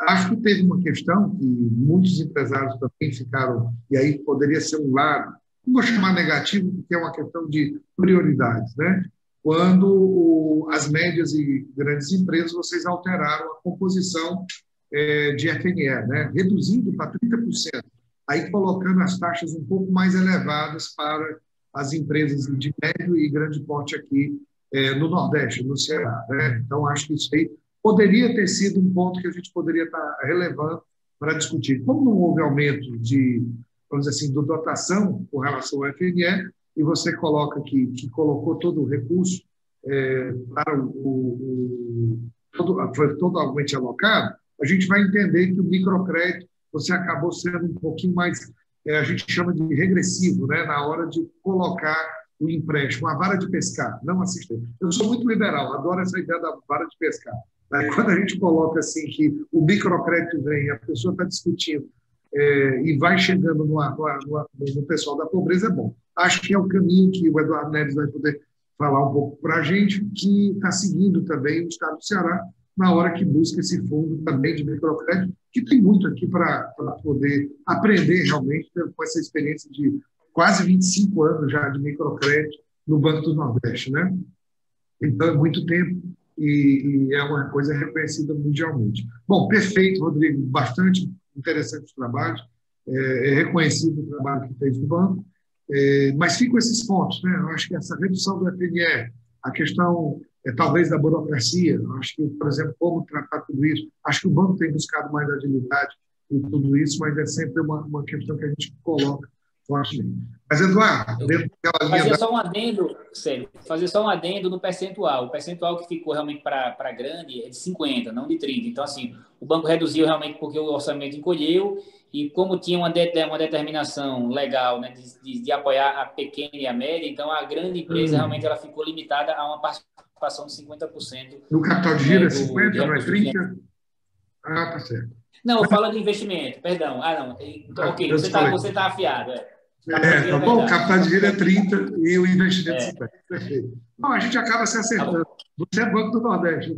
Acho que teve uma questão que muitos empresários também ficaram, e aí poderia ser um lado, não vou chamar negativo, porque é uma questão de prioridades, né? Quando as médias e grandes empresas, vocês alteraram a composição de FNE, né? Reduzindo para 30%, aí colocando as taxas um pouco mais elevadas para as empresas de médio e grande porte aqui no Nordeste, no Ceará, né? Então, acho que isso aí poderia ter sido um ponto que a gente poderia estar relevando para discutir. Como não houve aumento de, vamos dizer assim, de dotação com relação ao FNE, e você coloca que colocou todo o recurso para foi totalmente alocado, a gente vai entender que o microcrédito você acabou sendo um pouquinho mais, a gente chama de regressivo, né, na hora de colocar o empréstimo, a vara de pescar, não assistente. Eu sou muito liberal, adoro essa ideia da vara de pescar. Quando a gente coloca assim que o microcrédito vem, a pessoa está discutindo e vai chegando no pessoal da pobreza, é bom. Acho que é o caminho que o Eduardo Neves vai poder falar um pouco para a gente, que está seguindo também o Estado do Ceará na hora que busca esse fundo também de microcrédito, que tem muito aqui para poder aprender realmente com essa experiência de quase 25 anos já de microcrédito no Banco do Nordeste, né? Então, é muito tempo e é uma coisa reconhecida mundialmente. Bom, perfeito, Rodrigo, bastante interessante o trabalho, é reconhecido o trabalho que fez no banco, mas ficam esses pontos, né? Eu acho que essa redução do FNE, a questão talvez da burocracia, eu acho que, por exemplo, como tratar tudo isso, acho que o banco tem buscado mais agilidade em tudo isso, mas é sempre uma questão que a gente coloca fortemente. Mas, Eduardo, dentro daquela linha... Fazer só um adendo no percentual. O percentual que ficou realmente para grande é de 50%, não de 30%. Então, assim, o banco reduziu realmente porque o orçamento encolheu e como tinha uma determinação legal, né, de apoiar a pequena e a média, então a grande empresa realmente ela ficou limitada a uma participação de 50%. No capital de giro é 50%, não é 30%? Ah, tá certo. Não, eu falo de investimento, perdão. Não. Então, ok, você tá afiado. Tá bom, o capital de giro é 30% e o investimento é 50%. Perfeito. Não, a gente acaba se acertando. Você é Banco do Nordeste.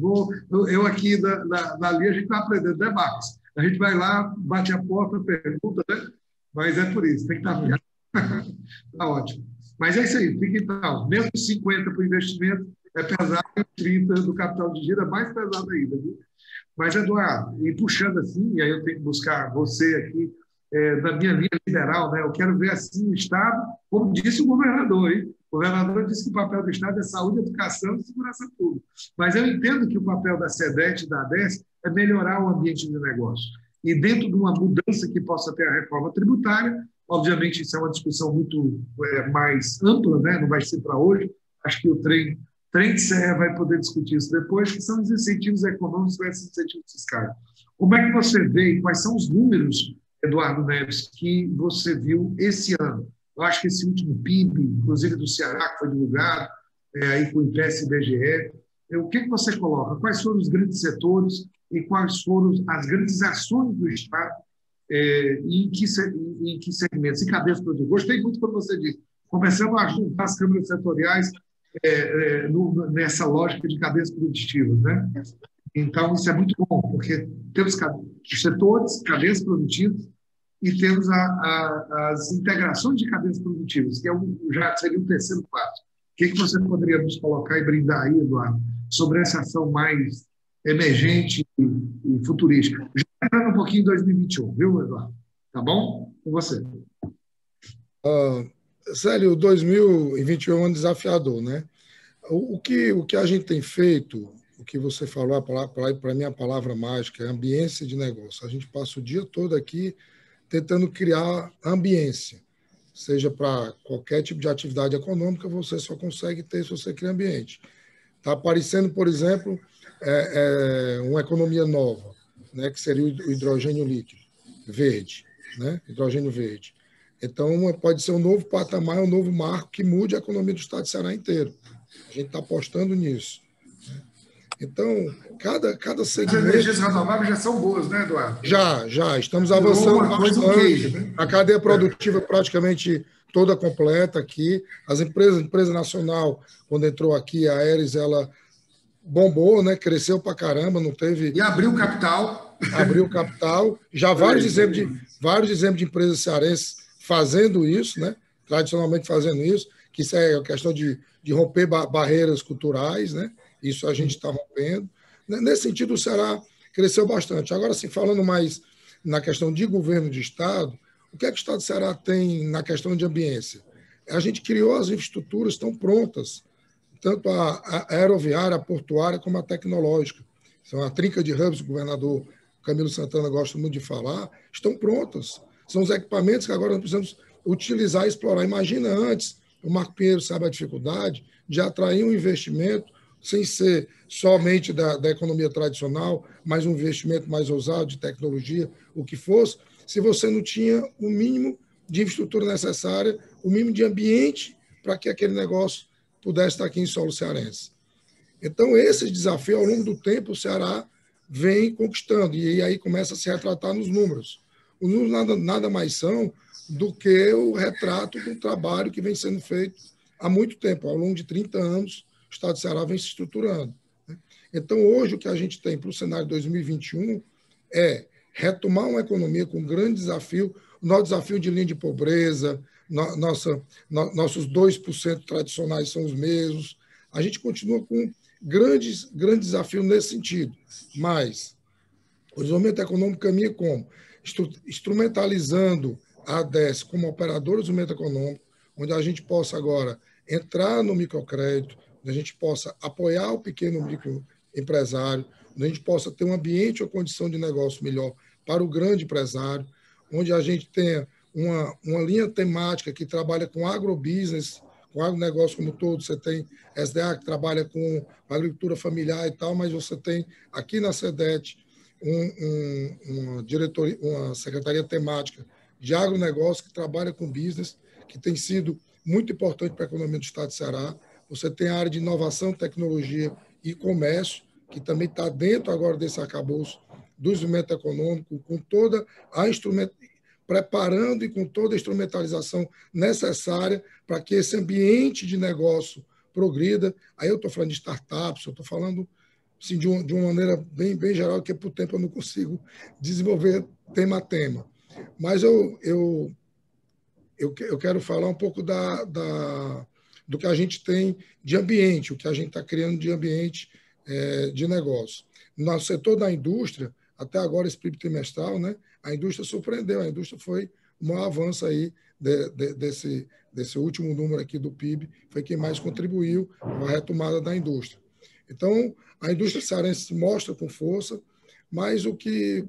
Eu aqui na linha, a gente está aprendendo, né, Marcos? A gente vai lá, bate a porta, pergunta, né? Mas é por isso, tem que estar afiado. Está ótimo. Mas é isso aí, fica então. Mesmo 50% para o investimento é pesado, e 30% do capital de giro é mais pesado ainda, viu? Mas, Eduardo, e puxando assim, e aí eu tenho que buscar você aqui, da minha linha liberal, né? Eu quero ver assim o Estado, como disse o governador, hein? O governador disse que o papel do Estado é saúde, educação e segurança pública. Mas eu entendo que o papel da SEDET e da ADES é melhorar o ambiente de negócio. E dentro de uma mudança que possa ter a reforma tributária, obviamente isso é uma discussão muito mais ampla, né? Não vai ser para hoje. Acho que o trem de CE vai poder discutir isso depois, que são os incentivos econômicos versus incentivos fiscais. Como é que você vê e quais são os números, Eduardo Neves, que você viu esse ano? Eu acho que esse último PIB, inclusive do Ceará, que foi divulgado, aí com o IPES e IBGE, o que você coloca? Quais foram os grandes setores e quais foram as grandes ações do Estado e em que segmentos? Em cadeias produtivas. Gostei muito quando você disse. Começamos a juntar as câmaras setoriais nessa lógica de cadeias produtivas, né? Então, isso é muito bom, porque temos os setores, cadeias produtivas, e temos as integrações de cadeias produtivas, que já seria o terceiro passo. O que você poderia nos colocar e brindar aí, Eduardo, sobre essa ação mais emergente e futurística? Já entrando um pouquinho em 2021, viu, Eduardo? Tá bom? Com você. Célio, 2021 é um desafiador, né? O que a gente tem feito, o que você falou, para mim a palavra mágica é ambiência de negócio. A gente passa o dia todo aqui tentando criar ambiência, seja para qualquer tipo de atividade econômica, você só consegue ter se você cria ambiente. Está aparecendo, por exemplo, uma economia nova, né, que seria o hidrogênio líquido, verde, né, hidrogênio verde. Então, pode ser um novo patamar, um novo marco que mude a economia do estado de Ceará inteiro. A gente está apostando nisso. Né? Então, cada segmento... As energias renováveis já são boas, né, Eduardo? Já. Estamos avançando bastante. Né? A cadeia produtiva praticamente toda completa aqui. A empresa nacional, quando entrou aqui, a Aeres, ela bombou, né? Cresceu para caramba, não teve... E abriu capital. Abriu capital. Já vários exemplos de empresas cearenses fazendo isso, né? Tradicionalmente fazendo isso, que isso é a questão de romper barreiras culturais, né? Isso a gente está rompendo. Nesse sentido, o Ceará cresceu bastante. Agora, assim, falando mais na questão de governo de Estado, o que é que o Estado do Ceará tem na questão de ambiência? A gente criou as infraestruturas, estão prontas, tanto a aeroviária, a portuária, como a tecnológica. São a trinca de hubs, o governador Camilo Santana gosta muito de falar, estão prontas. São os equipamentos que agora nós precisamos utilizar e explorar. Imagina antes, o Marco Pinheiro sabe a dificuldade de atrair um investimento sem ser somente da economia tradicional, mas um investimento mais ousado de tecnologia, o que fosse, se você não tinha o mínimo de infraestrutura necessária, o mínimo de ambiente para que aquele negócio pudesse estar aqui em solo cearense. Então, esse desafio, ao longo do tempo, o Ceará vem conquistando, e aí começa a se retratar nos números. Os números nada mais são do que o retrato do trabalho que vem sendo feito há muito tempo. Ao longo de 30 anos, o Estado de Ceará vem se estruturando. Então, hoje, o que a gente tem para o cenário de 2021 é retomar uma economia com um grande desafio, o nosso desafio de linha de pobreza, nossos 2% tradicionais são os mesmos. A gente continua com grandes desafios nesse sentido, mas o desenvolvimento econômico caminha como? Instrumentalizando a ADES como operadora de desenvolvimento econômico, onde a gente possa agora entrar no microcrédito, onde a gente possa apoiar o pequeno microempresário, onde a gente possa ter um ambiente ou condição de negócio melhor para o grande empresário, onde a gente tenha uma linha temática que trabalha com agrobusiness, com agronegócio como todo. Você tem SDA que trabalha com agricultura familiar e tal, mas você tem aqui na SEDET uma secretaria temática de agronegócio que trabalha com business, que tem sido muito importante para a economia do Estado de Ceará. Você tem a área de inovação, tecnologia e comércio, que também está dentro agora desse arcabouço do desenvolvimento econômico, com toda a preparando e com toda a instrumentalização necessária para que esse ambiente de negócio progrida. Aí eu estou falando de startups, eu estou falando assim, de uma maneira bem geral, porque por tempo eu não consigo desenvolver tema a tema. Mas eu quero falar um pouco do que a gente tem de ambiente, o que a gente está criando de ambiente de negócio. No setor da indústria, até agora, esse PIB trimestral, né, a indústria surpreendeu, a indústria foi o maior avanço aí desse último número aqui do PIB, foi quem mais contribuiu para a retomada da indústria. Então, a indústria cearense se mostra com força, mas o que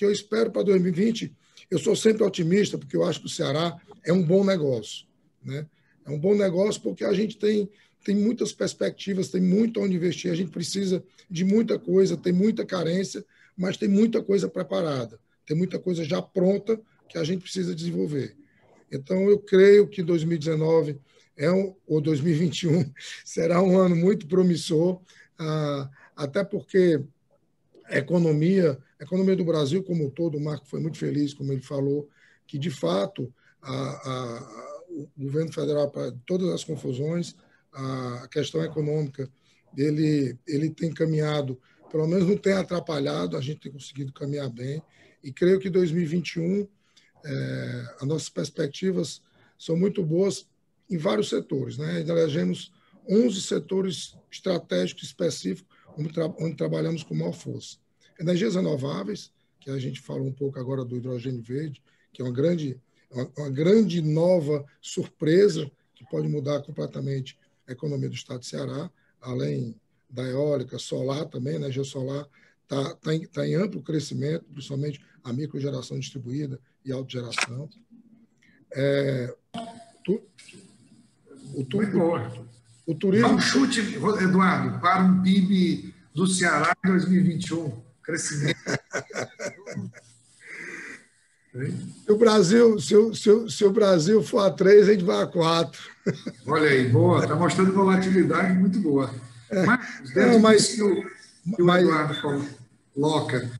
eu espero para 2020, eu sou sempre otimista, porque eu acho que o Ceará é um bom negócio, né? É um bom negócio porque a gente tem muitas perspectivas, tem muito onde investir, a gente precisa de muita coisa, tem muita carência, mas tem muita coisa preparada, tem muita coisa já pronta que a gente precisa desenvolver. Então, eu creio que 2019 ou 2021 será um ano muito promissor, até porque a economia do Brasil como um todo, o Marco foi muito feliz, como ele falou, que, de fato, o governo federal, para todas as confusões, a questão econômica, ele tem caminhado, pelo menos não tem atrapalhado, a gente tem conseguido caminhar bem, e creio que 2021, as nossas perspectivas são muito boas em vários setores, né? Elegemos 11 setores estratégicos específicos onde trabalhamos com maior força. Energias renováveis, que a gente falou um pouco agora do hidrogênio verde, que é uma grande uma grande nova surpresa que pode mudar completamente a economia do estado de Ceará, além da eólica, solar também, né? Geossolar está em amplo crescimento, principalmente a microgeração distribuída e autogeração. O turismo... Dá um chute, Eduardo, para um PIB do Ceará em 2021. Crescimento. Se o Brasil for a 3, a gente vai a 4. Olha aí, boa. Está mostrando volatilidade muito boa. Mas que o Eduardo coloca,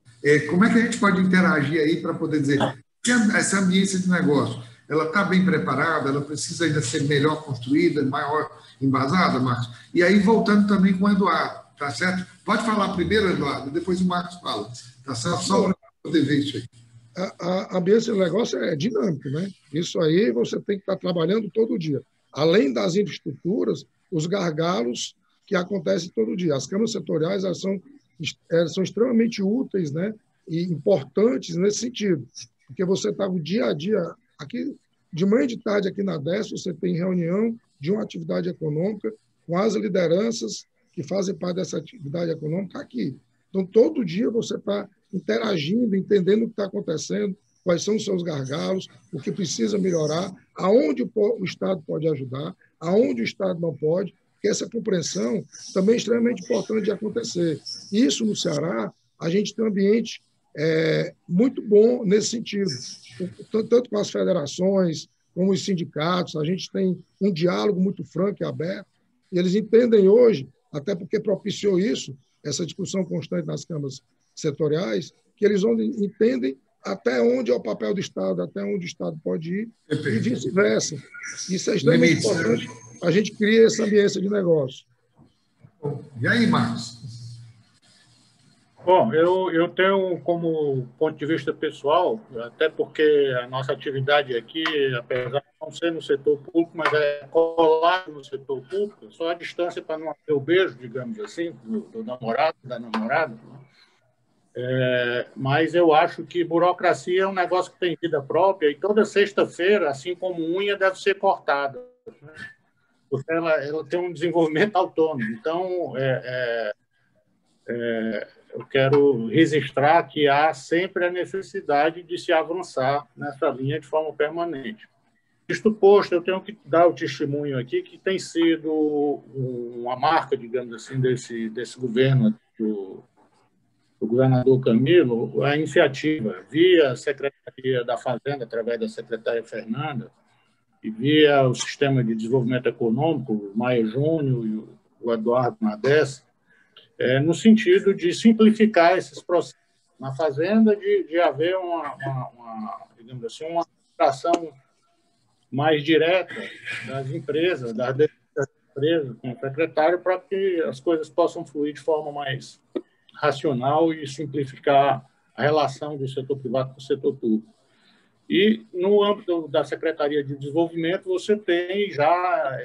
como é que a gente pode interagir aí para poder dizer essa ambiência de negócio, ela está bem preparada, ela precisa ainda ser melhor construída, maior embasada, Marcos? E aí, voltando também com o Eduardo, tá certo? Pode falar primeiro, Eduardo, depois o Marcos fala, tá certo? Só para poder ver isso aí. A ambiência do negócio é dinâmico, né? Isso aí você tem que estar trabalhando todo dia. Além das infraestruturas, os gargalos que acontecem todo dia. As câmaras setoriais elas são extremamente úteis, né? E importantes nesse sentido, porque você está o dia a dia aqui, de manhã e de tarde aqui na DES, você tem reunião de uma atividade econômica com as lideranças que fazem parte dessa atividade econômica aqui. Então, todo dia você está interagindo, entendendo o que está acontecendo, quais são os seus gargalos, o que precisa melhorar, aonde o Estado pode ajudar, aonde o Estado não pode, porque essa compreensão também é extremamente importante de acontecer. Isso, no Ceará, a gente tem um ambiente muito bom nesse sentido, tanto com as federações, como os sindicatos, a gente tem um diálogo muito franco e aberto, e eles entendem hoje, até porque propiciou isso, essa discussão constante nas câmaras setoriais, que eles entendem até onde é o papel do Estado, até onde o Estado pode ir, e vice-versa. Isso é extremamente importante. A gente cria essa ambiência de negócio. E aí, Marcos? Bom, eu tenho como ponto de vista pessoal, até porque a nossa atividade aqui, apesar de não ser no setor público, mas é colado no setor público, só a distância para não ter o beijo, digamos assim, do namorado, da namorada. Mas eu acho que burocracia é um negócio que tem vida própria e toda sexta-feira, assim como unha, deve ser cortada, né? Porque ela tem um desenvolvimento autônomo. Então, eu quero registrar que há sempre a necessidade de se avançar nessa linha de forma permanente. Isto posto, eu tenho que dar o testemunho aqui que tem sido uma marca, digamos assim, desse governo do governador Camilo, a iniciativa via a Secretaria da Fazenda, através da secretária Fernanda, e via o Sistema de Desenvolvimento Econômico, o Maia Júnior e o Eduardo Nades, no sentido de simplificar esses processos na Fazenda, de haver digamos assim, uma ação mais direta das empresas, das empresas com o secretário, para que as coisas possam fluir de forma mais racional e simplificar a relação do setor privado com o setor público. E, no âmbito da Secretaria de Desenvolvimento, você tem já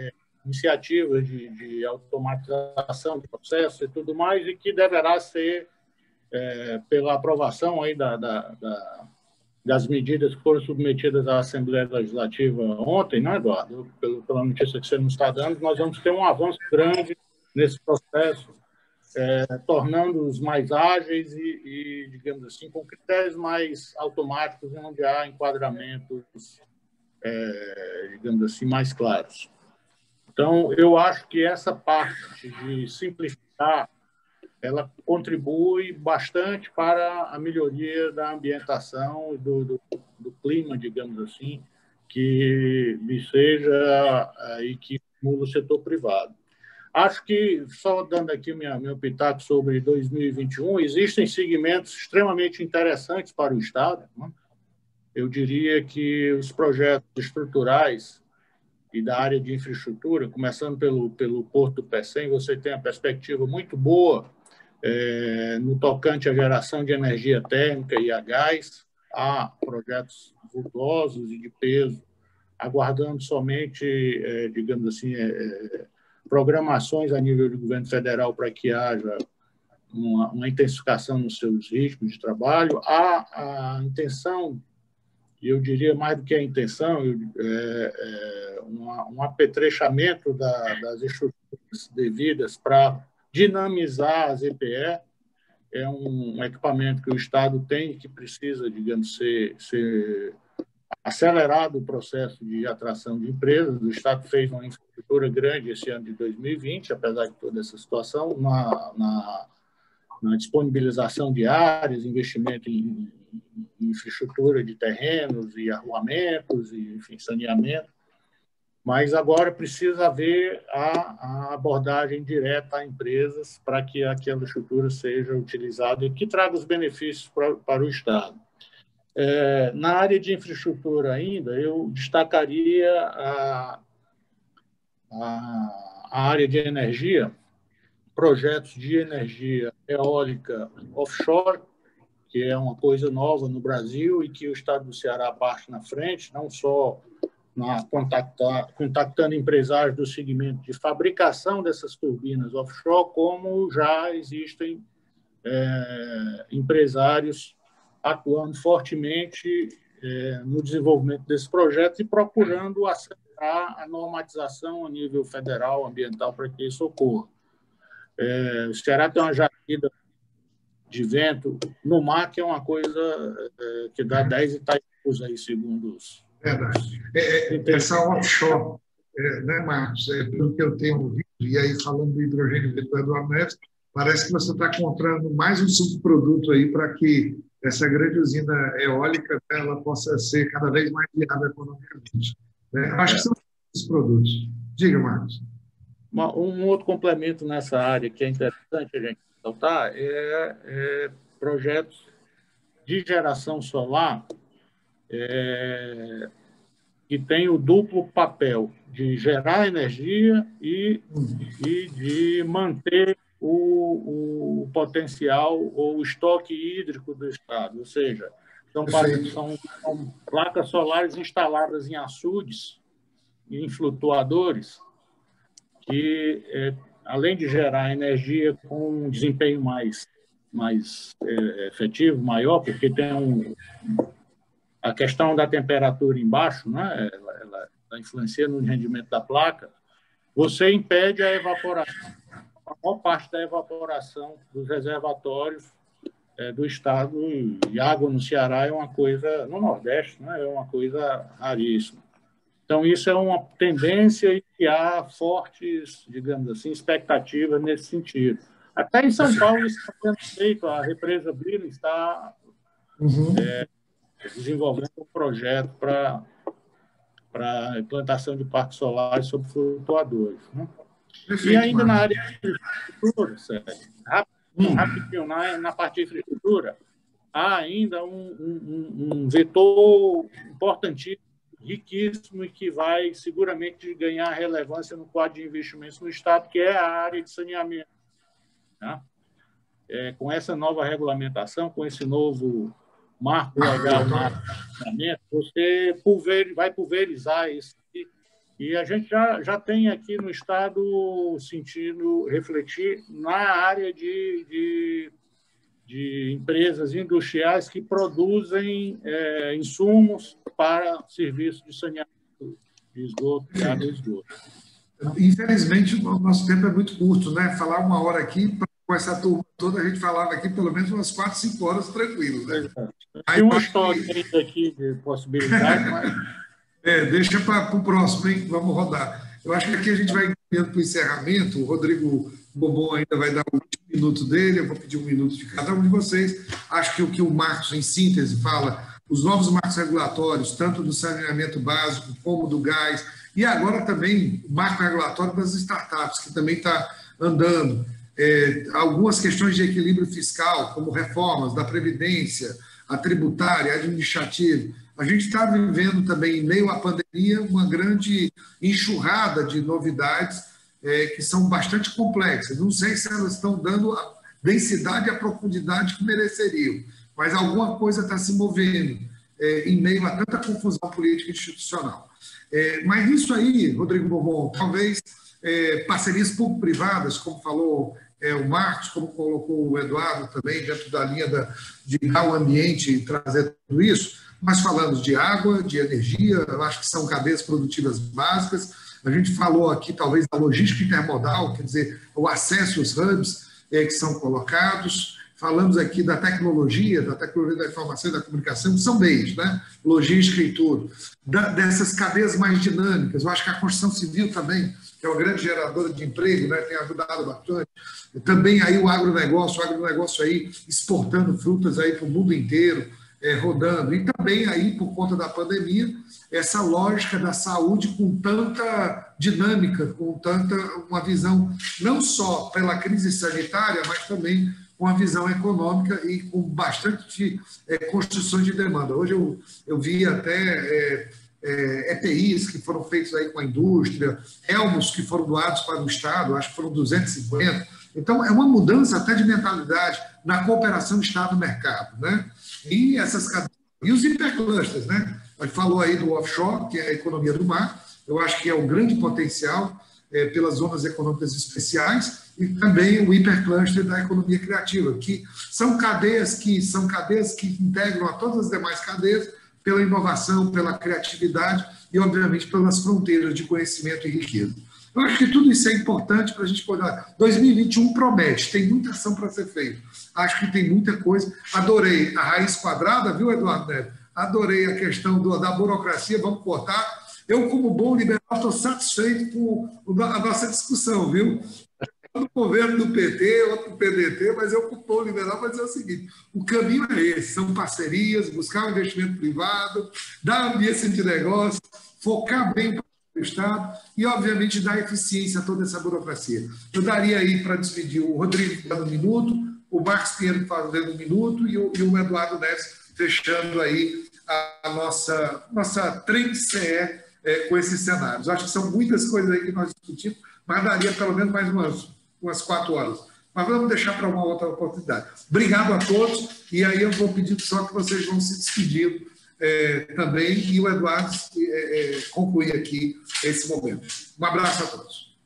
iniciativas de automatização de processos e tudo mais, e que deverá ser, pela aprovação aí das medidas que foram submetidas à Assembleia Legislativa ontem, né, Eduardo? Pela notícia que você nos está dando, nós vamos ter um avanço grande nesse processo, tornando-os mais ágeis e, digamos assim, com critérios mais automáticos, onde há enquadramentos, digamos assim, mais claros. Então, eu acho que essa parte de simplificar, ela contribui bastante para a melhoria da ambientação e do clima, digamos assim, que seja e que estimula o setor privado. Acho que, só dando aqui meu pitaco sobre 2021, existem segmentos extremamente interessantes para o Estado, né? Eu diria que os projetos estruturais e da área de infraestrutura, começando pelo Porto do Pecém, você tem a perspectiva muito boa no tocante à geração de energia térmica e a gás. Há projetos vultosos e de peso, aguardando somente, digamos assim, programações a nível do governo federal para que haja uma intensificação nos seus ritmos de trabalho. Há a intenção e eu diria mais do que a intenção, um apetrechamento das estruturas devidas para dinamizar as EPE. É um equipamento que o Estado tem, que precisa, digamos, ser acelerado o processo de atração de empresas. O Estado fez uma infraestrutura grande esse ano de 2020, apesar de toda essa situação, na disponibilização de áreas, investimento em infraestrutura de terrenos e arruamentos, e, enfim, saneamento. Mas agora precisa haver a abordagem direta a empresas para que aquela estrutura seja utilizada e que traga os benefícios para o Estado. Na área de infraestrutura ainda, eu destacaria a área de energia, projetos de energia eólica offshore, que é uma coisa nova no Brasil e que o Estado do Ceará parte na frente, não só contactando empresários do segmento de fabricação dessas turbinas offshore, como já existem empresários atuando fortemente no desenvolvimento desses projetos e procurando acelerar a normatização a nível federal, ambiental, para que isso ocorra. O Ceará tem uma jaquida de vento no mar, que é uma coisa que dá 10 Itaipus aí, segundo os... Verdade. Essa offshore, né, Marcos? Pelo que eu tenho ouvido, e aí falando do hidrogênio verde do Eduardo Neves, parece que você está encontrando mais um subproduto aí para que essa grande usina eólica, né, ela possa ser cada vez mais viável economicamente. Acho que são esses produtos. Diga, Marcos. Um outro complemento nessa área que é interessante a gente notar é projetos de geração solar que tem o duplo papel de gerar energia e de manter o potencial ou o estoque hídrico do Estado. Ou seja, são placas solares instaladas em açudes e em flutuadores que, além de gerar energia com um desempenho mais efetivo, maior, porque tem a questão da temperatura embaixo, né? Ela influencia no rendimento da placa, você impede a evaporação. A maior parte da evaporação dos reservatórios do Estado, e água no Ceará é uma coisa, no Nordeste, né? É uma coisa raríssima. Então, isso é uma tendência e há fortes, digamos assim, expectativas nesse sentido. Até em São Paulo isso está sendo feito, a represa Brila está desenvolvendo um projeto para a implantação de parques solares sobre flutuadores. Né? E ainda na área de infraestrutura, Sérgio, rapidinho, na parte de infraestrutura, há ainda um vetor importantíssimo, riquíssimo e que vai seguramente ganhar relevância no quadro de investimentos no Estado, que é a área de saneamento. Né? Com essa nova regulamentação, com esse novo marco legal no saneamento, você vai pulverizar isso. E a gente já tem aqui no Estado sentido refletir na área de empresas industriais que produzem insumos para serviços de saneamento de esgoto, de água e esgoto. Infelizmente, o nosso tempo é muito curto, né? Falar uma hora aqui, com essa turma toda, a gente falava aqui pelo menos umas 4, 5 horas tranquilo, né? Tem uma história aqui de possibilidade, mas... deixa para o próximo, hein? Vamos rodar. Eu acho que aqui a gente vai indo para o encerramento. O Rodrigo Bobon ainda vai dar o último minuto dele, eu vou pedir 1 minuto de cada um de vocês. Acho que o que o Marcos, em síntese, fala, os novos marcos regulatórios, tanto do saneamento básico como do gás, e agora também o marco regulatório das startups, que também está andando. Algumas questões de equilíbrio fiscal, como reformas da Previdência, a tributária, a administrativa. A gente está vivendo também, em meio à pandemia, uma grande enxurrada de novidades que são bastante complexas. Não sei se elas estão dando a densidade e a profundidade que mereceriam, mas alguma coisa está se movendo em meio a tanta confusão política e institucional. Mas isso aí, Rodrigo Bobon, talvez parcerias público-privadas, como falou o Marcos, como colocou o Eduardo também, dentro da linha de dar o ambiente e trazer tudo isso, Nós falamos de água, de energia, eu acho que são cadeias produtivas básicas. A gente falou aqui, talvez, da logística intermodal, quer dizer, o acesso aos hubs que são colocados. Falamos aqui da tecnologia da informação e da comunicação, são meios, né? Logística e tudo. Dessas cadeias mais dinâmicas, eu acho que a construção civil também, que é uma grande geradora de emprego, né? Tem ajudado bastante. Também aí o agronegócio aí exportando frutas aí para o mundo inteiro, rodando. E também aí, por conta da pandemia, essa lógica da saúde com tanta dinâmica, com tanta uma visão, não só pela crise sanitária, mas também com a visão econômica e com bastante construção de demanda. Hoje eu vi até EPIs que foram feitos aí com a indústria, elmos que foram doados para o Estado, acho que foram 250. Então, é uma mudança até de mentalidade na cooperação Estado-mercado, né? E os hiperclusters, né? A gente falou aí do offshore, que é a economia do mar, eu acho que é o grande potencial pelas zonas econômicas especiais, e também o hipercluster da economia criativa, que são cadeias que integram a todas as demais cadeias pela inovação, pela criatividade e, obviamente, pelas fronteiras de conhecimento e riqueza. Eu acho que tudo isso é importante para a gente poder... 2021 promete, tem muita ação para ser feita. Acho que tem muita coisa. Adorei a raiz quadrada, viu, Eduardo Neves? Adorei a questão da burocracia, vamos cortar. Eu, como bom liberal, estou satisfeito com a nossa discussão, viu? No governo do PT, outro do PDT, mas eu, como bom liberal, vou dizer o seguinte: o caminho é esse, são parcerias, buscar um investimento privado, dar ambiência de negócio, focar bem para o Estado e, obviamente, dar eficiência a toda essa burocracia. Eu daria aí para despedir o Rodrigo dando um minuto, o Marcos Pinheiro fazendo um minuto e o Eduardo Neves fechando aí a nossa Trend CE com esses cenários. Acho que são muitas coisas aí que nós discutimos, mas daria pelo menos mais umas 4 horas. Mas vamos deixar para uma outra oportunidade. Obrigado a todos, e aí eu vou pedir só que vocês vão se despedindo também, e o Eduardo concluir aqui esse momento. Um abraço a todos.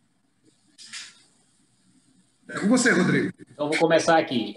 É com você, Rodrigo. Então, vou começar aqui.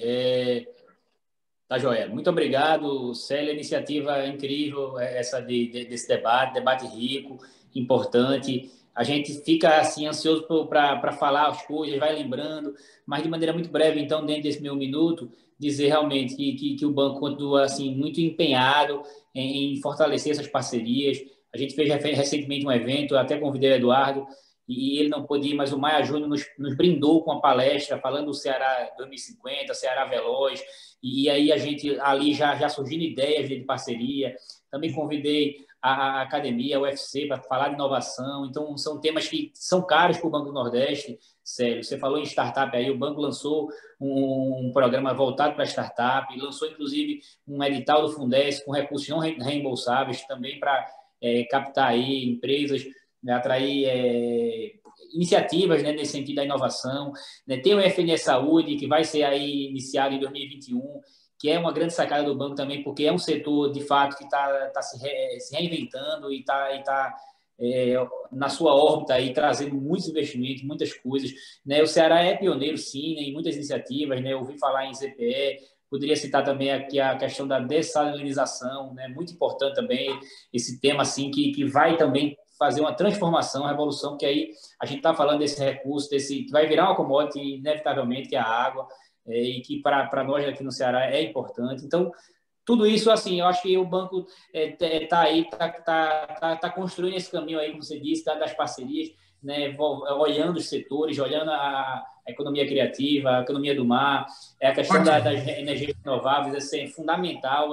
Tá, joia. Muito obrigado, Célia. Iniciativa incrível essa desse debate rico, importante. A gente fica assim ansioso para falar as coisas, vai lembrando, mas de maneira muito breve, então, dentro desse meu minuto, dizer realmente que o banco continua assim, muito empenhado em fortalecer essas parcerias. A gente fez recentemente um evento, eu até convidei o Eduardo, e ele não pôde ir, mas o Maia Júnior nos brindou com a palestra falando do Ceará 2050, Ceará Veloz, e aí a gente ali já surgindo ideias de parceria. Também convidei a academia, a UFC, para falar de inovação. Então, são temas que são caros para o Banco do Nordeste. Sério, você falou em startup aí, o banco lançou um programa voltado para startup, lançou, inclusive, um edital do Fundesc com recursos não reembolsáveis, também para captar aí empresas, atrair iniciativas, né, nesse sentido da inovação. Tem o FNS Saúde, que vai ser aí iniciado em 2021, que é uma grande sacada do banco também, porque é um setor, de fato, que está se reinventando e está na sua órbita aí, trazendo muitos investimentos, muitas coisas. Né? O Ceará é pioneiro, sim, né, em muitas iniciativas. Né? Eu ouvi falar em ZPE, poderia citar também aqui a questão da dessalinização, né? Muito importante também esse tema assim, que vai também fazer uma transformação, uma revolução, que aí a gente está falando desse recurso, que vai virar uma commodity, inevitavelmente, que é a água, e que para nós aqui no Ceará é importante. Então, tudo isso, assim, eu acho que o banco está aí, está construindo esse caminho aí, como você disse, das parcerias, né, olhando os setores, olhando a economia criativa, a economia do mar, a questão das energias renováveis, assim, é fundamental,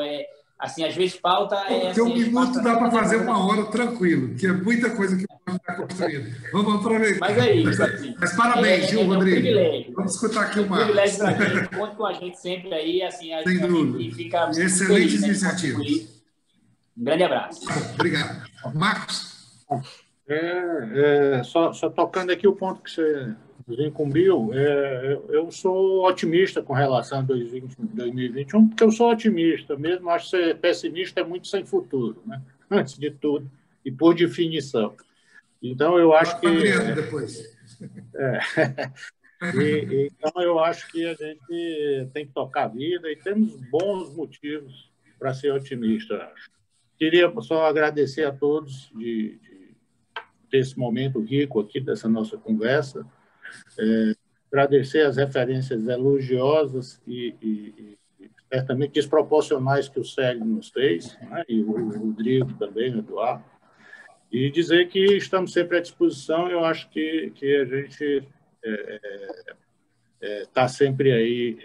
assim, às vezes falta... Porque um minuto dá para fazer 1 hora tranquilo, que é muita coisa que pode estar construindo. Vamos aproveitar. Mas é isso, assim. Mas parabéns, viu, Rodrigo? Um privilégio. Vamos escutar aqui o Marcos. Privilégio para a gente, conta com a gente sempre aí, assim, sem dúvida. E fica excelentes iniciativas. Um grande abraço. Obrigado. Marcos? Só tocando aqui o ponto que você nos incumbiu, eu sou otimista com relação a 2021, porque eu sou otimista mesmo, acho que ser pessimista é muito sem futuro, né? Antes de tudo, e por definição. Então, eu acho que... depois. Então, eu acho que a gente tem que tocar a vida e temos bons motivos para ser otimista, acho. Queria só agradecer a todos de ter esse momento rico aqui dessa nossa conversa, agradecer as referências elogiosas e certamente desproporcionais que o Célio nos fez, né? E o Rodrigo também, o Eduardo, e dizer que estamos sempre à disposição. Eu acho que a gente está sempre aí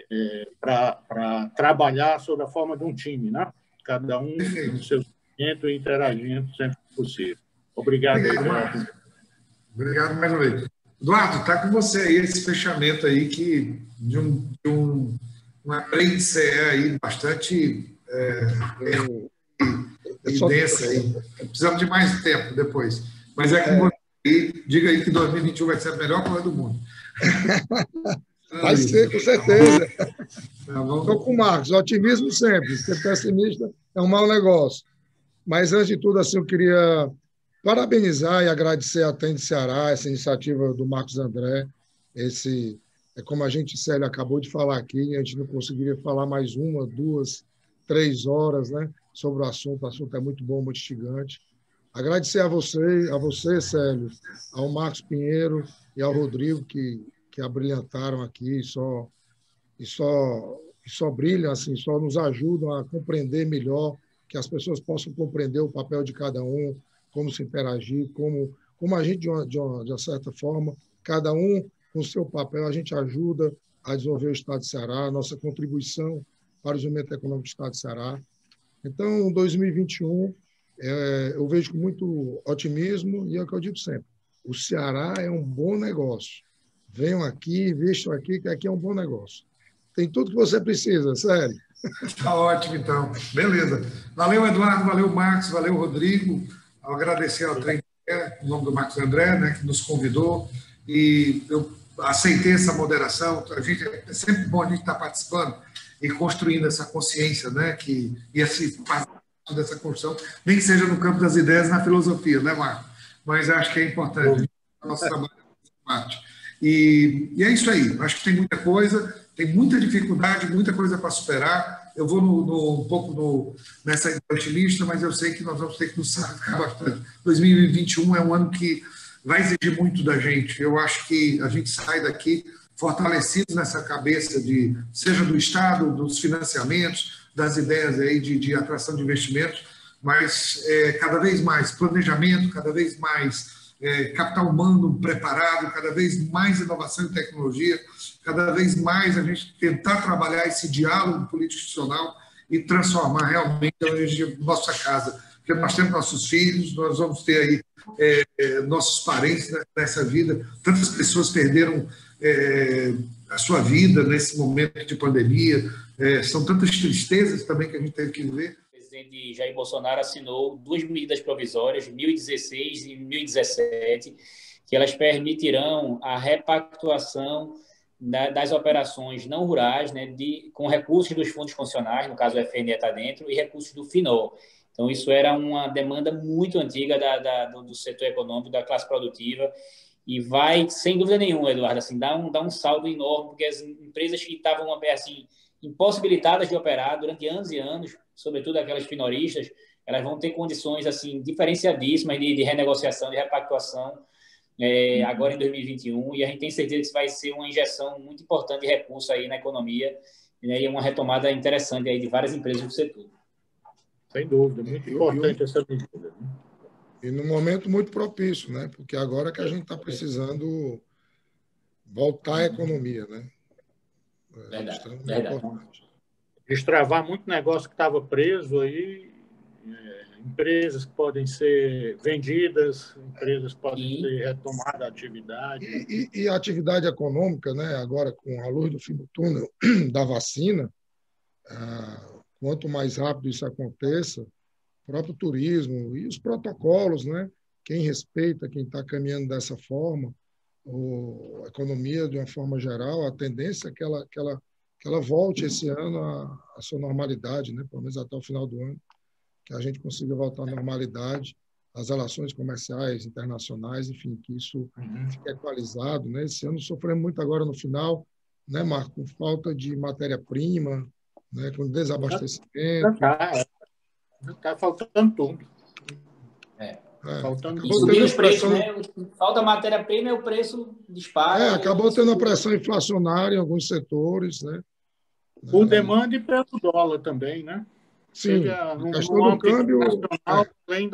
para trabalhar sob a forma de um time, né? Cada um no seu segmento e interagindo sempre que possível. Obrigado. Obrigado mais uma vez. Eduardo, está com você aí esse fechamento aí de uma aprendiz aí bastante densa aí. Precisamos de mais tempo depois. Mas é com você aí. Diga aí que 2021 vai ser a melhor coisa do mundo. Vai ser, com certeza. Estou com o Marcos, otimismo sempre. Ser pessimista é um mau negócio. Mas, antes de tudo, assim, eu queria parabenizar e agradecer a Trend Ceará, essa iniciativa do Marcos André. Como a gente, Célio, acabou de falar aqui, a gente não conseguiria falar mais 1, 2, 3 horas, né, sobre o assunto. O assunto é muito bom, muito instigante. Agradecer a você, Célio, ao Marcos Pinheiro e ao Rodrigo, que abrilhantaram aqui e só brilham, assim, só nos ajudam a compreender melhor, que as pessoas possam compreender o papel de cada um, como se interagir, como a gente, de uma certa forma, cada um com o seu papel, a gente ajuda a desenvolver o Estado de Ceará, a nossa contribuição para o desenvolvimento econômico do Estado de Ceará. Então, 2021, eu vejo com muito otimismo, e é o que eu digo sempre, o Ceará é um bom negócio. Venham aqui, investam aqui, que aqui é um bom negócio. Tem tudo que você precisa, sério. Está ótimo, então. Beleza. Valeu, Eduardo, valeu, Marcos, valeu, Rodrigo. Agradecer ao Trem, em nome do Marcos André, né, que nos convidou. E eu aceitei essa moderação. É sempre bom a gente estar participando e construindo essa consciência, né, e esse passo dessa construção, nem que seja no campo das ideias, na filosofia, né, Marcos? Mas acho que é importante. O nosso trabalho é parte. E é isso aí. Acho que tem muita coisa. Tem muita dificuldade, muita coisa para superar. Eu vou um pouco nessa ideia otimista, mas eu sei que nós vamos ter que nos sacar bastante. 2021 é um ano que vai exigir muito da gente. Eu acho que a gente sai daqui fortalecidos nessa cabeça seja do Estado, dos financiamentos, das ideias aí de atração de investimentos, mas cada vez mais planejamento, cada vez mais capital humano preparado, cada vez mais inovação e tecnologia, cada vez mais a gente tentar trabalhar esse diálogo político-institucional e transformar realmente a nossa casa. Porque nós temos nossos filhos, nós vamos ter aí nossos parentes nessa vida. Tantas pessoas perderam a sua vida nesse momento de pandemia. São tantas tristezas também que a gente teve que viver. O presidente Jair Bolsonaro assinou 2 medidas provisórias, 2016 e 2017, que elas permitirão a repactuação das operações não rurais, né, com recursos dos fundos funcionais, no caso o FNE está dentro, e recursos do FINOL. Então, isso era uma demanda muito antiga do setor econômico, da classe produtiva, e vai, sem dúvida nenhuma, Eduardo, assim, dar um saldo enorme, porque as empresas que estavam assim, impossibilitadas de operar durante anos e anos, sobretudo aquelas finoristas, elas vão ter condições assim, diferenciadíssimas de renegociação, de repactuação, agora em 2021, e a gente tem certeza que isso vai ser uma injeção muito importante de recursos aí na economia, né, e uma retomada interessante aí de várias empresas do setor. Sem dúvida, muito importante essa medida. Né? E num momento muito propício, né? Porque agora que a gente está precisando voltar à economia, né? Verdade. Destravar muito negócio que estava preso aí, empresas que podem ser vendidas, empresas que podem ser retomadas a atividade. E a atividade econômica, né, agora com a luz do fim do túnel da vacina, quanto mais rápido isso aconteça, o próprio turismo e os protocolos, né, quem respeita, quem está caminhando dessa forma, a economia de uma forma geral, a tendência é que ela volte esse ano à sua normalidade, né, pelo menos até o final do ano, que a gente consiga voltar à normalidade, as relações comerciais, internacionais, enfim, que isso fique equalizado, né? Esse ano sofremos muito agora no final, né, Marco, com falta de matéria-prima, né, com desabastecimento. Está faltando tudo. Faltando subir os preços, né? Falta matéria-prima e o preço dispara. Acabou tendo a pressão inflacionária em alguns setores, né? Por demanda e pelo dólar também, né? Sim, a questão do câmbio... Além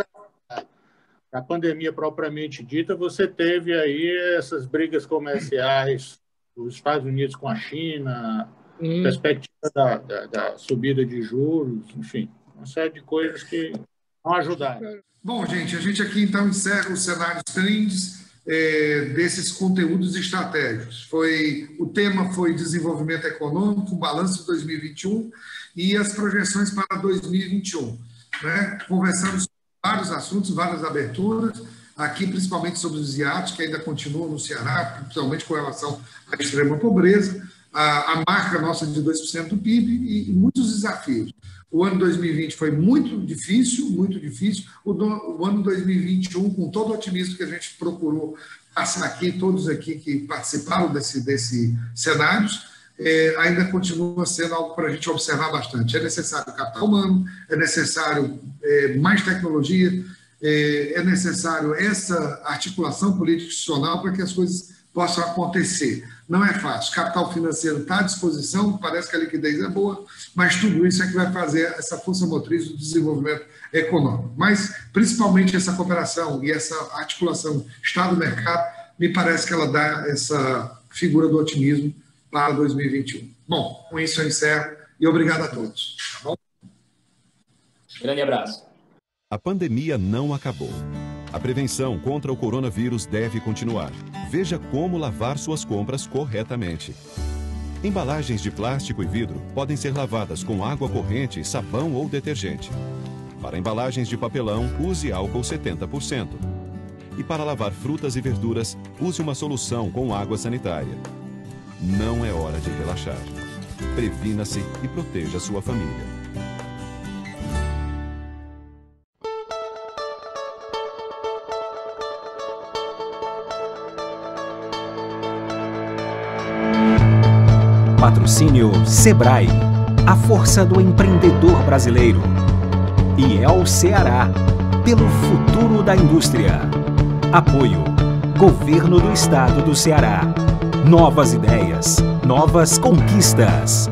da pandemia propriamente dita, você teve aí essas brigas comerciais dos Estados Unidos com a China, perspectiva da subida de juros, enfim, uma série de coisas que vão ajudar. Bom, gente, a gente aqui então encerra os cenários trends desses conteúdos estratégicos. O tema foi desenvolvimento econômico, balanço de 2021 e as projeções para 2021. Né? Conversamos sobre vários assuntos, várias aberturas, aqui principalmente sobre os IATs, que ainda continuam no Ceará, principalmente com relação à extrema pobreza, a marca nossa de 2% do PIB e muitos desafios. O ano 2020 foi muito difícil, muito difícil. O ano 2021, com todo o otimismo que a gente procurou passar aqui, todos aqui que participaram desse cenários, ainda continua sendo algo para a gente observar bastante. É necessário capital humano, é necessário mais tecnologia, é necessário essa articulação político-institucional para que as coisas possam acontecer. Não é fácil. Capital financeiro está à disposição, parece que a liquidez é boa, mas tudo isso é que vai fazer essa força motriz do desenvolvimento econômico. Mas, principalmente, essa cooperação e essa articulação Estado-mercado, me parece que ela dá essa figura do otimismo para 2021. Bom, com isso eu encerro e obrigado a todos. Tá bom? Grande abraço. A pandemia não acabou. A prevenção contra o coronavírus deve continuar. Veja como lavar suas compras corretamente. Embalagens de plástico e vidro podem ser lavadas com água corrente, sabão ou detergente. Para embalagens de papelão, use álcool 70%. E para lavar frutas e verduras, use uma solução com água sanitária. Não é hora de relaxar. Previna-se e proteja sua família. Patrocínio Sebrae, a força do empreendedor brasileiro. E El Ceará, pelo futuro da indústria. Apoio, Governo do Estado do Ceará. Novas ideias, novas conquistas.